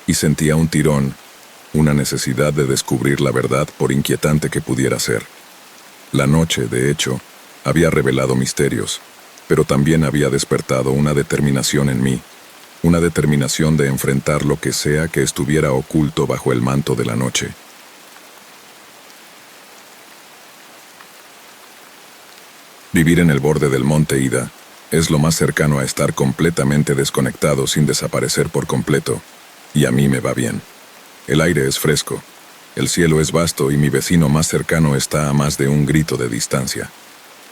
y sentía un tirón, una necesidad de descubrir la verdad por inquietante que pudiera ser. La noche, de hecho, había revelado misterios, pero también había despertado una determinación en mí, una determinación de enfrentar lo que sea que estuviera oculto bajo el manto de la noche. Vivir en el borde del monte Ida es lo más cercano a estar completamente desconectado sin desaparecer por completo, y a mí me va bien. El aire es fresco, el cielo es vasto y mi vecino más cercano está a más de un grito de distancia.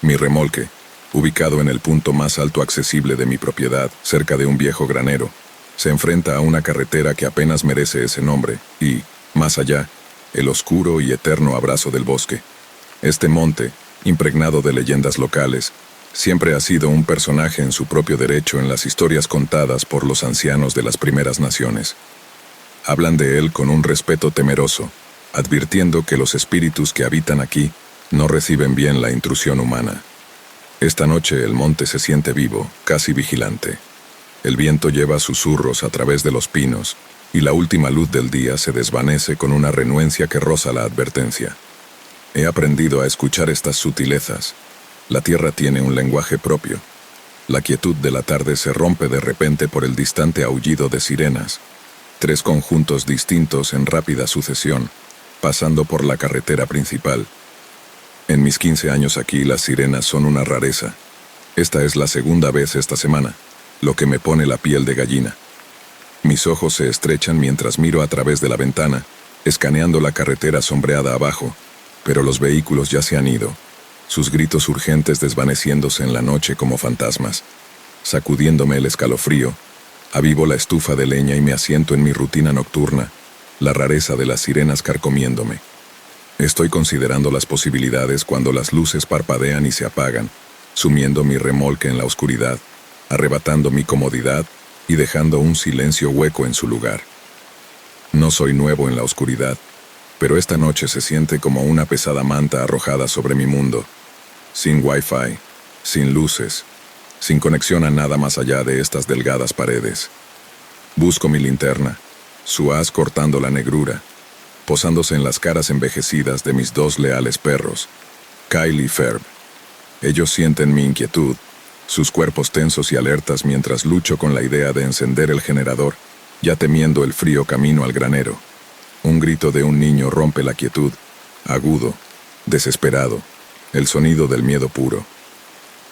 Mi remolque, ubicado en el punto más alto accesible de mi propiedad, cerca de un viejo granero, se enfrenta a una carretera que apenas merece ese nombre y, más allá, el oscuro y eterno abrazo del bosque. Este monte, impregnado de leyendas locales, siempre ha sido un personaje en su propio derecho en las historias contadas por los ancianos de las primeras naciones. Hablan de él con un respeto temeroso, advirtiendo que los espíritus que habitan aquí no reciben bien la intrusión humana. Esta noche el monte se siente vivo, casi vigilante. El viento lleva susurros a través de los pinos, y la última luz del día se desvanece con una renuencia que roza la advertencia. He aprendido a escuchar estas sutilezas. La tierra tiene un lenguaje propio. La quietud de la tarde se rompe de repente por el distante aullido de sirenas. 3 conjuntos distintos en rápida sucesión, pasando por la carretera principal. En mis 15 años aquí, las sirenas son una rareza. Esta es la segunda vez esta semana, lo que me pone la piel de gallina. Mis ojos se estrechan mientras miro a través de la ventana, escaneando la carretera sombreada abajo, pero los vehículos ya se han ido, sus gritos urgentes desvaneciéndose en la noche como fantasmas. Sacudiéndome el escalofrío, avivo la estufa de leña y me asiento en mi rutina nocturna, la rareza de las sirenas carcomiéndome. Estoy considerando las posibilidades cuando las luces parpadean y se apagan, sumiendo mi remolque en la oscuridad, arrebatando mi comodidad y dejando un silencio hueco en su lugar. No soy nuevo en la oscuridad, pero esta noche se siente como una pesada manta arrojada sobre mi mundo, sin wifi, sin luces, sin conexión a nada más allá de estas delgadas paredes. Busco mi linterna, su haz cortando la negrura, posándose en las caras envejecidas de mis dos leales perros, Kyle y Ferb. Ellos sienten mi inquietud, sus cuerpos tensos y alertas mientras lucho con la idea de encender el generador, ya temiendo el frío camino al granero. Un grito de un niño rompe la quietud, agudo, desesperado, el sonido del miedo puro.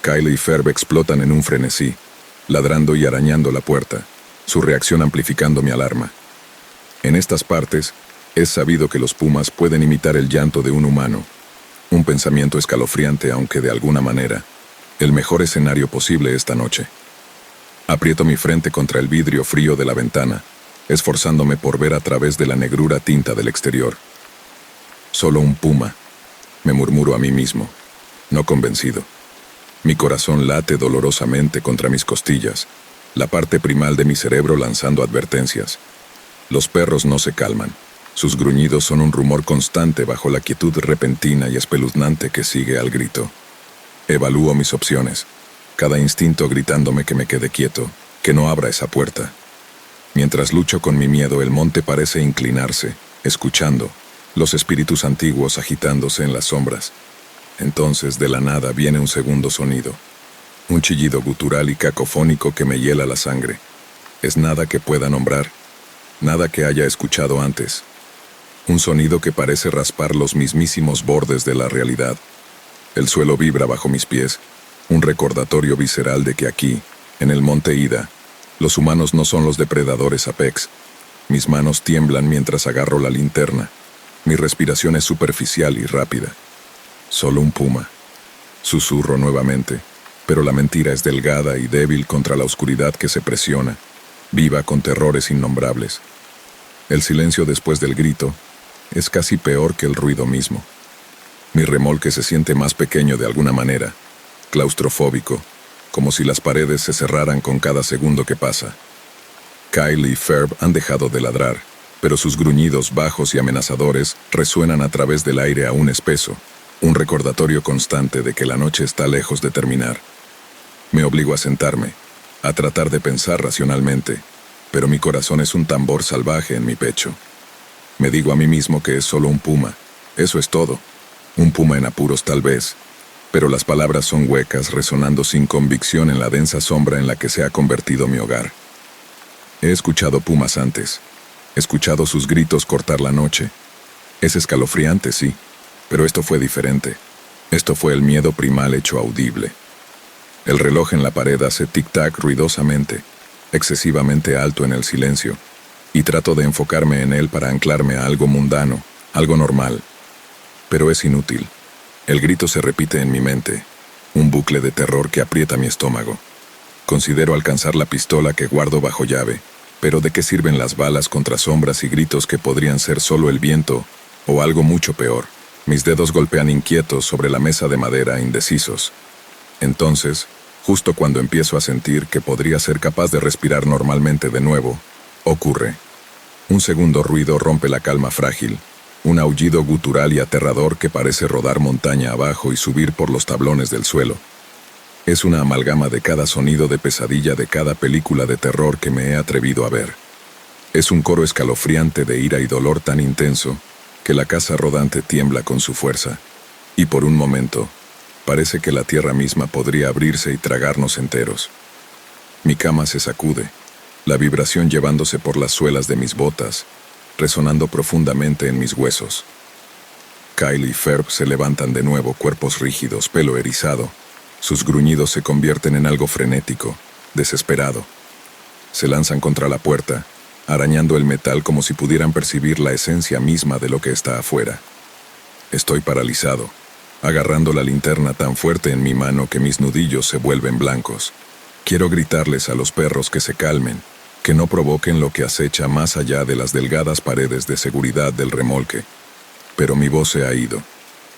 Kyle y Ferb explotan en un frenesí, ladrando y arañando la puerta, su reacción amplificando mi alarma. En estas partes, es sabido que los pumas pueden imitar el llanto de un humano. Un pensamiento escalofriante, aunque de alguna manera, el mejor escenario posible esta noche. Aprieto mi frente contra el vidrio frío de la ventana, esforzándome por ver a través de la negrura tinta del exterior. Solo un puma, me murmuro a mí mismo, no convencido. Mi corazón late dolorosamente contra mis costillas, la parte primal de mi cerebro lanzando advertencias. Los perros no se calman. Sus gruñidos son un rumor constante bajo la quietud repentina y espeluznante que sigue al grito. Evalúo mis opciones, cada instinto gritándome que me quede quieto, que no abra esa puerta. Mientras lucho con mi miedo, el monte parece inclinarse, escuchando, los espíritus antiguos agitándose en las sombras. Entonces, de la nada, viene un segundo sonido. Un chillido gutural y cacofónico que me hiela la sangre. Es nada que pueda nombrar, nada que haya escuchado antes. Un sonido que parece raspar los mismísimos bordes de la realidad. El suelo vibra bajo mis pies, un recordatorio visceral de que aquí, en el monte Ida, los humanos no son los depredadores apex. Mis manos tiemblan mientras agarro la linterna. Mi respiración es superficial y rápida. Solo un puma. Susurro nuevamente, pero la mentira es delgada y débil contra la oscuridad que se presiona, viva con terrores innombrables. El silencio después del grito es casi peor que el ruido mismo. Mi remolque se siente más pequeño de alguna manera, claustrofóbico, como si las paredes se cerraran con cada segundo que pasa. Kyle y Ferb han dejado de ladrar, pero sus gruñidos bajos y amenazadores resuenan a través del aire aún espeso, un recordatorio constante de que la noche está lejos de terminar. Me obligo a sentarme, a tratar de pensar racionalmente, pero mi corazón es un tambor salvaje en mi pecho. Me digo a mí mismo que es solo un puma, eso es todo. Un puma en apuros tal vez, pero las palabras son huecas, resonando sin convicción en la densa sombra en la que se ha convertido mi hogar. He escuchado pumas antes, he escuchado sus gritos cortar la noche. Es escalofriante, sí, pero esto fue diferente. Esto fue el miedo primal hecho audible. El reloj en la pared hace tic-tac ruidosamente, excesivamente alto en el silencio, y trato de enfocarme en él para anclarme a algo mundano, algo normal. Pero es inútil. El grito se repite en mi mente, un bucle de terror que aprieta mi estómago. Considero alcanzar la pistola que guardo bajo llave, pero ¿de qué sirven las balas contra sombras y gritos que podrían ser solo el viento o algo mucho peor? Mis dedos golpean inquietos sobre la mesa de madera, indecisos. Entonces, justo cuando empiezo a sentir que podría ser capaz de respirar normalmente de nuevo, ocurre. Un segundo ruido rompe la calma frágil, un aullido gutural y aterrador que parece rodar montaña abajo y subir por los tablones del suelo. Es una amalgama de cada sonido de pesadilla de cada película de terror que me he atrevido a ver. Es un coro escalofriante de ira y dolor tan intenso que la casa rodante tiembla con su fuerza, y por un momento, parece que la tierra misma podría abrirse y tragarnos enteros. Mi cama se sacude, la vibración llevándose por las suelas de mis botas, resonando profundamente en mis huesos. Kyle y Ferb se levantan de nuevo, cuerpos rígidos, pelo erizado. Sus gruñidos se convierten en algo frenético, desesperado. Se lanzan contra la puerta, arañando el metal como si pudieran percibir la esencia misma de lo que está afuera. Estoy paralizado, agarrando la linterna tan fuerte en mi mano que mis nudillos se vuelven blancos. Quiero gritarles a los perros que se calmen, que no provoquen lo que acecha más allá de las delgadas paredes de seguridad del remolque. Pero mi voz se ha ido,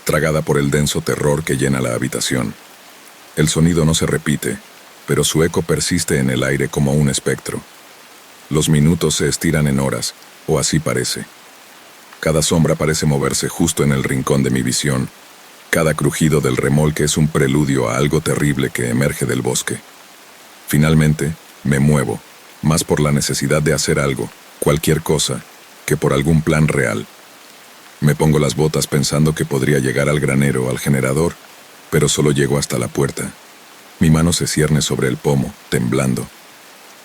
tragada por el denso terror que llena la habitación. El sonido no se repite, pero su eco persiste en el aire como un espectro. Los minutos se estiran en horas, o así parece. Cada sombra parece moverse justo en el rincón de mi visión. Cada crujido del remolque es un preludio a algo terrible que emerge del bosque. Finalmente, me muevo, más por la necesidad de hacer algo, cualquier cosa, que por algún plan real. Me pongo las botas pensando que podría llegar al granero, al generador, pero solo llego hasta la puerta. Mi mano se cierne sobre el pomo, temblando.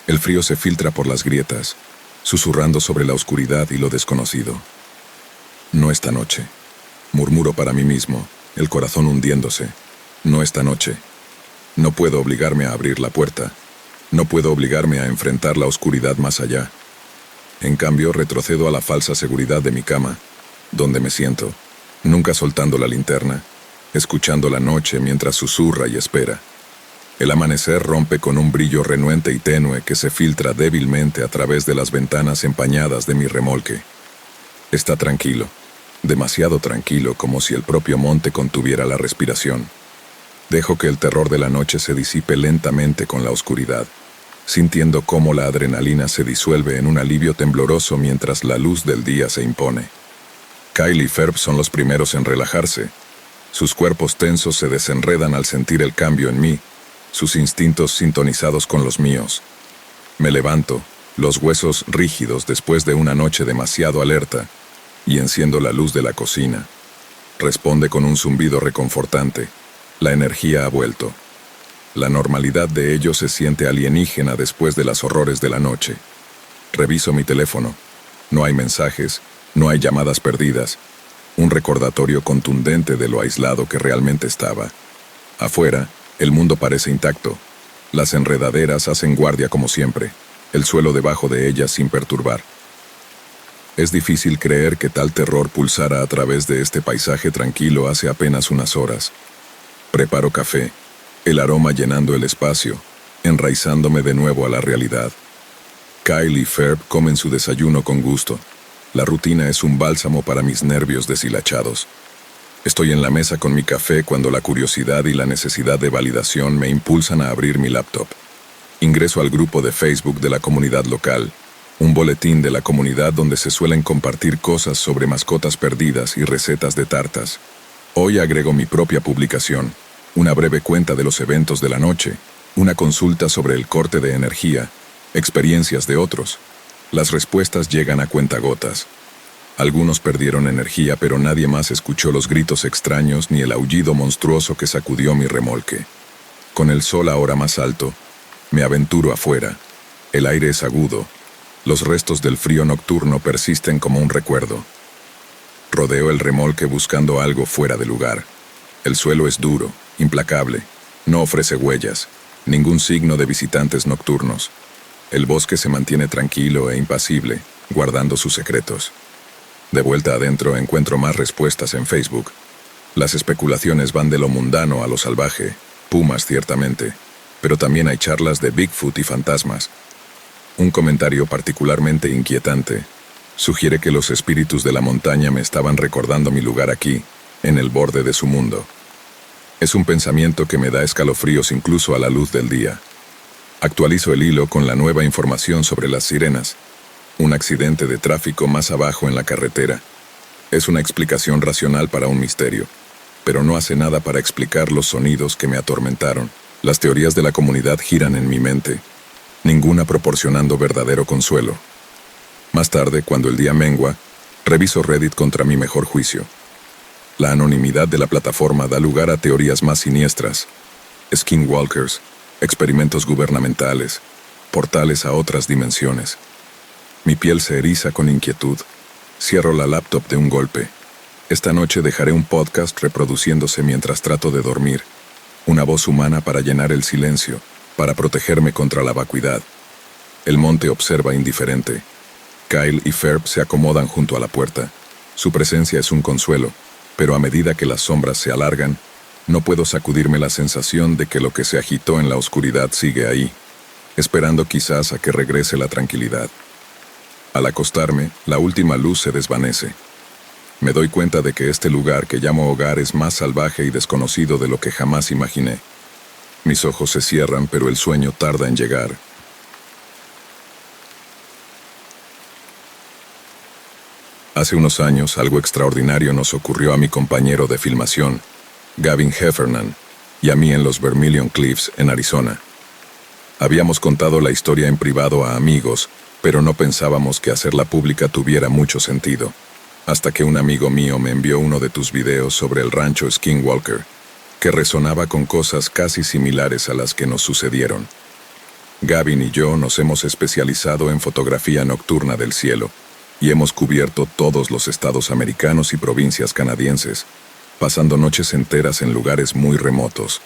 El frío se filtra por las grietas, susurrando sobre la oscuridad y lo desconocido. No esta noche, murmuro para mí mismo, el corazón hundiéndose. No esta noche. No puedo obligarme a abrir la puerta. No puedo obligarme a enfrentar la oscuridad más allá. En cambio, retrocedo a la falsa seguridad de mi cama, donde me siento, nunca soltando la linterna, escuchando la noche mientras susurra y espera. El amanecer rompe con un brillo renuente y tenue que se filtra débilmente a través de las ventanas empañadas de mi remolque. Está tranquilo, demasiado tranquilo, como si el propio monte contuviera la respiración. Dejo que el terror de la noche se disipe lentamente con la oscuridad, sintiendo cómo la adrenalina se disuelve en un alivio tembloroso mientras la luz del día se impone. Kyle y Ferb son los primeros en relajarse. Sus cuerpos tensos se desenredan al sentir el cambio en mí, sus instintos sintonizados con los míos. Me levanto, los huesos rígidos después de una noche demasiado alerta, y enciendo la luz de la cocina. Responde con un zumbido reconfortante. La energía ha vuelto. La normalidad de ello se siente alienígena después de los horrores de la noche. Reviso mi teléfono. No hay mensajes, no hay llamadas perdidas. Un recordatorio contundente de lo aislado que realmente estaba. Afuera, el mundo parece intacto. Las enredaderas hacen guardia como siempre, el suelo debajo de ellas sin perturbar. Es difícil creer que tal terror pulsara a través de este paisaje tranquilo hace apenas unas horas. Preparo café, el aroma llenando el espacio, enraizándome de nuevo a la realidad. Kyle y Ferb comen su desayuno con gusto. La rutina es un bálsamo para mis nervios deshilachados. Estoy en la mesa con mi café cuando la curiosidad y la necesidad de validación me impulsan a abrir mi laptop. Ingreso al grupo de Facebook de la comunidad local, un boletín de la comunidad donde se suelen compartir cosas sobre mascotas perdidas y recetas de tartas. Hoy agrego mi propia publicación, una breve cuenta de los eventos de la noche, una consulta sobre el corte de energía, experiencias de otros. Las respuestas llegan a cuentagotas. Algunos perdieron energía, pero nadie más escuchó los gritos extraños ni el aullido monstruoso que sacudió mi remolque. Con el sol ahora más alto, me aventuro afuera. El aire es agudo. Los restos del frío nocturno persisten como un recuerdo. Rodeo el remolque buscando algo fuera de lugar. El suelo es duro, implacable. No ofrece huellas, ningún signo de visitantes nocturnos. El bosque se mantiene tranquilo e impasible, guardando sus secretos. De vuelta adentro encuentro más respuestas en Facebook. Las especulaciones van de lo mundano a lo salvaje, pumas ciertamente, pero también hay charlas de Bigfoot y fantasmas. Un comentario particularmente inquietante sugiere que los espíritus de la montaña me estaban recordando mi lugar aquí, en el borde de su mundo. Es un pensamiento que me da escalofríos incluso a la luz del día. Actualizo el hilo con la nueva información sobre las sirenas. Un accidente de tráfico más abajo en la carretera. Es una explicación racional para un misterio, pero no hace nada para explicar los sonidos que me atormentaron. Las teorías de la comunidad giran en mi mente, ninguna proporcionando verdadero consuelo. Más tarde, cuando el día mengua, reviso Reddit contra mi mejor juicio. La anonimidad de la plataforma da lugar a teorías más siniestras. Skinwalkers, experimentos gubernamentales, portales a otras dimensiones. Mi piel se eriza con inquietud. Cierro la laptop de un golpe. Esta noche dejaré un podcast reproduciéndose mientras trato de dormir. Una voz humana para llenar el silencio, para protegerme contra la vacuidad. El monte observa indiferente. Kyle y Ferb se acomodan junto a la puerta. Su presencia es un consuelo, pero a medida que las sombras se alargan, no puedo sacudirme la sensación de que lo que se agitó en la oscuridad sigue ahí, esperando quizás a que regrese la tranquilidad. Al acostarme, la última luz se desvanece. Me doy cuenta de que este lugar que llamo hogar es más salvaje y desconocido de lo que jamás imaginé. Mis ojos se cierran, pero el sueño tarda en llegar. Hace unos años, algo extraordinario nos ocurrió a mi compañero de filmación, Gavin Heffernan, y a mí en los Vermilion Cliffs, en Arizona. Habíamos contado la historia en privado a amigos, pero no pensábamos que hacerla pública tuviera mucho sentido, hasta que un amigo mío me envió uno de tus videos sobre el rancho Skinwalker, que resonaba con cosas casi similares a las que nos sucedieron. Gavin y yo nos hemos especializado en fotografía nocturna del cielo, y hemos cubierto todos los estados americanos y provincias canadienses, pasando noches enteras en lugares muy remotos.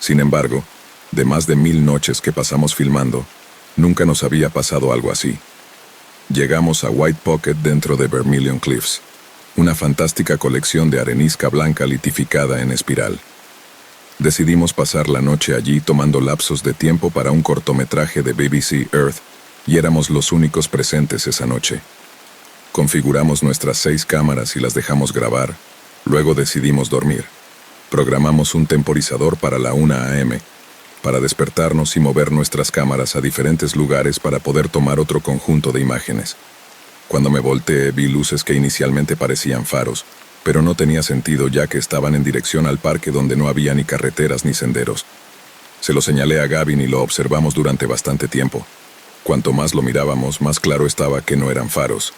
Sin embargo, de más de 1000 noches que pasamos filmando, nunca nos había pasado algo así. Llegamos a White Pocket dentro de Vermilion Cliffs, una fantástica colección de arenisca blanca litificada en espiral. Decidimos pasar la noche allí tomando lapsos de tiempo para un cortometraje de BBC Earth, y éramos los únicos presentes esa noche. Configuramos nuestras 6 cámaras y las dejamos grabar. Luego decidimos dormir. Programamos un temporizador para la 1 a.m., para despertarnos y mover nuestras cámaras a diferentes lugares para poder tomar otro conjunto de imágenes. Cuando me volteé vi luces que inicialmente parecían faros, pero no tenía sentido ya que estaban en dirección al parque donde no había ni carreteras ni senderos. Se lo señalé a Gavin y lo observamos durante bastante tiempo. Cuanto más lo mirábamos, más claro estaba que no eran faros,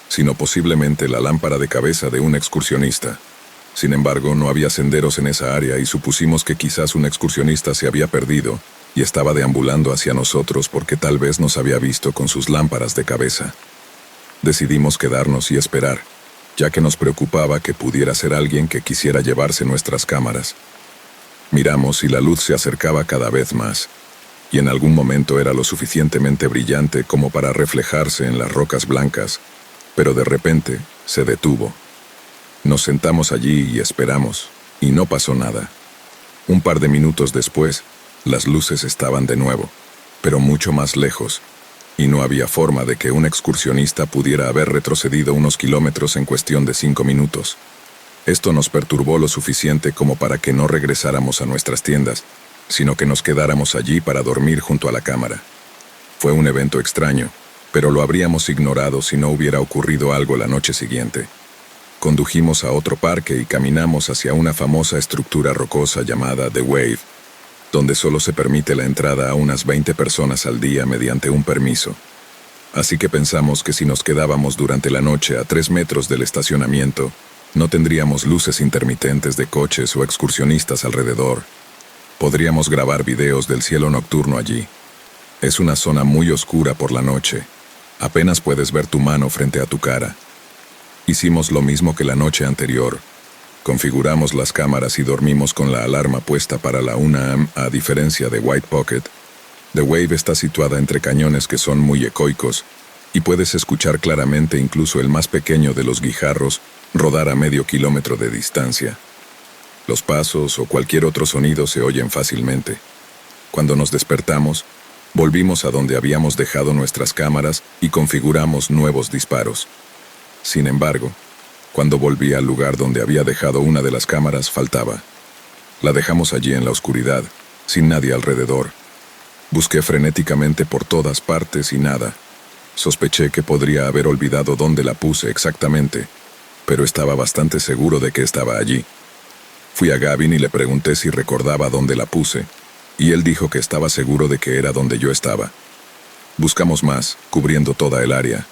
sino posiblemente la lámpara de cabeza de un excursionista. Sin embargo, no había senderos en esa área y supusimos que quizás un excursionista se había perdido y estaba deambulando hacia nosotros porque tal vez nos había visto con sus lámparas de cabeza. Decidimos quedarnos y esperar, ya que nos preocupaba que pudiera ser alguien que quisiera llevarse nuestras cámaras. Miramos y la luz se acercaba cada vez más, y en algún momento era lo suficientemente brillante como para reflejarse en las rocas blancas, pero de repente se detuvo. Nos sentamos allí y esperamos, y no pasó nada. Un par de minutos después, las luces estaban de nuevo, pero mucho más lejos, y no había forma de que un excursionista pudiera haber retrocedido unos kilómetros en cuestión de 5 minutos. Esto nos perturbó lo suficiente como para que no regresáramos a nuestras tiendas, sino que nos quedáramos allí para dormir junto a la cámara. Fue un evento extraño, pero lo habríamos ignorado si no hubiera ocurrido algo la noche siguiente. Condujimos a otro parque y caminamos hacia una famosa estructura rocosa llamada The Wave, donde solo se permite la entrada a unas 20 personas al día mediante un permiso. Así que pensamos que si nos quedábamos durante la noche a 3 metros del estacionamiento, no tendríamos luces intermitentes de coches o excursionistas alrededor. Podríamos grabar videos del cielo nocturno allí. Es una zona muy oscura por la noche. Apenas puedes ver tu mano frente a tu cara. Hicimos lo mismo que la noche anterior. Configuramos las cámaras y dormimos con la alarma puesta para la 1 a.m. A diferencia de White Pocket, The Wave está situada entre cañones que son muy ecoicos y puedes escuchar claramente incluso el más pequeño de los guijarros rodar a medio kilómetro de distancia. Los pasos o cualquier otro sonido se oyen fácilmente. Cuando nos despertamos, volvimos a donde habíamos dejado nuestras cámaras y configuramos nuevos disparos. Sin embargo, cuando volví al lugar donde había dejado una de las cámaras, faltaba. La dejamos allí en la oscuridad, sin nadie alrededor. Busqué frenéticamente por todas partes y nada. Sospeché que podría haber olvidado dónde la puse exactamente, pero estaba bastante seguro de que estaba allí. Fui a Gavin y le pregunté si recordaba dónde la puse, y él dijo que estaba seguro de que era donde yo estaba. Buscamos más, cubriendo toda el área.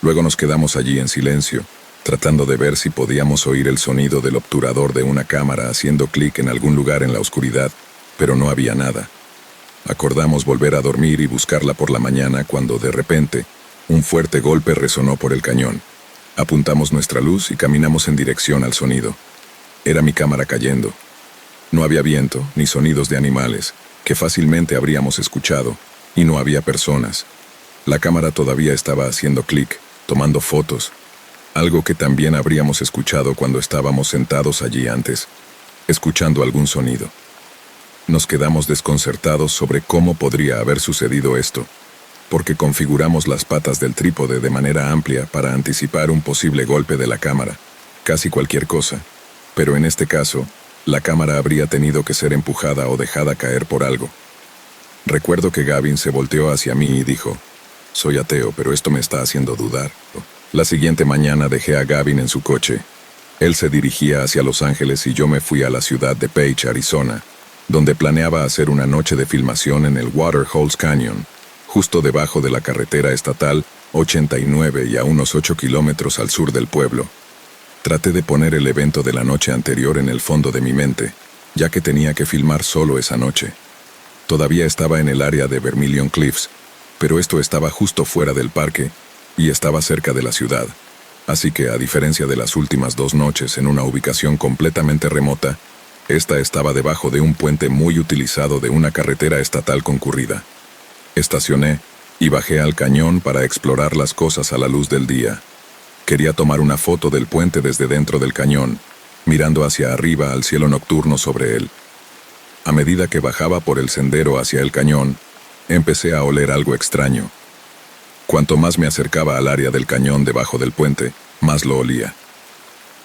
Luego nos quedamos allí en silencio, tratando de ver si podíamos oír el sonido del obturador de una cámara haciendo clic en algún lugar en la oscuridad, pero no había nada. Acordamos volver a dormir y buscarla por la mañana cuando, de repente, un fuerte golpe resonó por el cañón. Apuntamos nuestra luz y caminamos en dirección al sonido. Era mi cámara cayendo. No había viento ni sonidos de animales, que fácilmente habríamos escuchado, y no había personas. La cámara todavía estaba haciendo clic, tomando fotos, algo que también habríamos escuchado cuando estábamos sentados allí antes, escuchando algún sonido. Nos quedamos desconcertados sobre cómo podría haber sucedido esto, porque configuramos las patas del trípode de manera amplia para anticipar un posible golpe de la cámara, casi cualquier cosa, pero en este caso, la cámara habría tenido que ser empujada o dejada caer por algo. Recuerdo que Gavin se volteó hacia mí y dijo, «Soy ateo, pero esto me está haciendo dudar». La siguiente mañana dejé a Gavin en su coche. Él se dirigía hacia Los Ángeles y yo me fui a la ciudad de Page, Arizona, donde planeaba hacer una noche de filmación en el Waterholes Canyon, justo debajo de la carretera estatal 89 y a unos 8 kilómetros al sur del pueblo. Traté de poner el evento de la noche anterior en el fondo de mi mente, ya que tenía que filmar solo esa noche. Todavía estaba en el área de Vermilion Cliffs, pero esto estaba justo fuera del parque y estaba cerca de la ciudad. Así que, a diferencia de las últimas 2 noches en una ubicación completamente remota, esta estaba debajo de un puente muy utilizado de una carretera estatal concurrida. Estacioné y bajé al cañón para explorar las cosas a la luz del día. Quería tomar una foto del puente desde dentro del cañón, mirando hacia arriba al cielo nocturno sobre él. A medida que bajaba por el sendero hacia el cañón, empecé a oler algo extraño. Cuanto más me acercaba al área del cañón debajo del puente, más lo olía.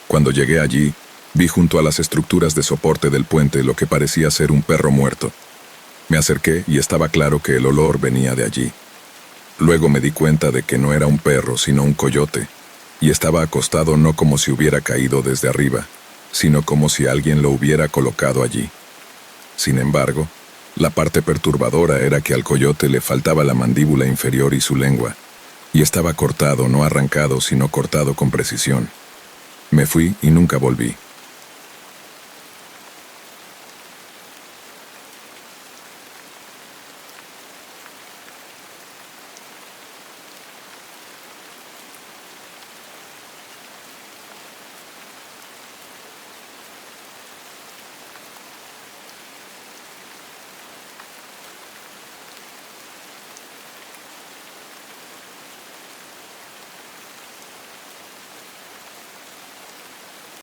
Cuando llegué allí, vi junto a las estructuras de soporte del puente lo que parecía ser un perro muerto. Me acerqué y estaba claro que el olor venía de allí. Luego me di cuenta de que no era un perro, sino un coyote, y estaba acostado no como si hubiera caído desde arriba, sino como si alguien lo hubiera colocado allí. Sin embargo, la parte perturbadora era que al coyote le faltaba la mandíbula inferior y su lengua, y estaba cortado, no arrancado, sino cortado con precisión. Me fui y nunca volví.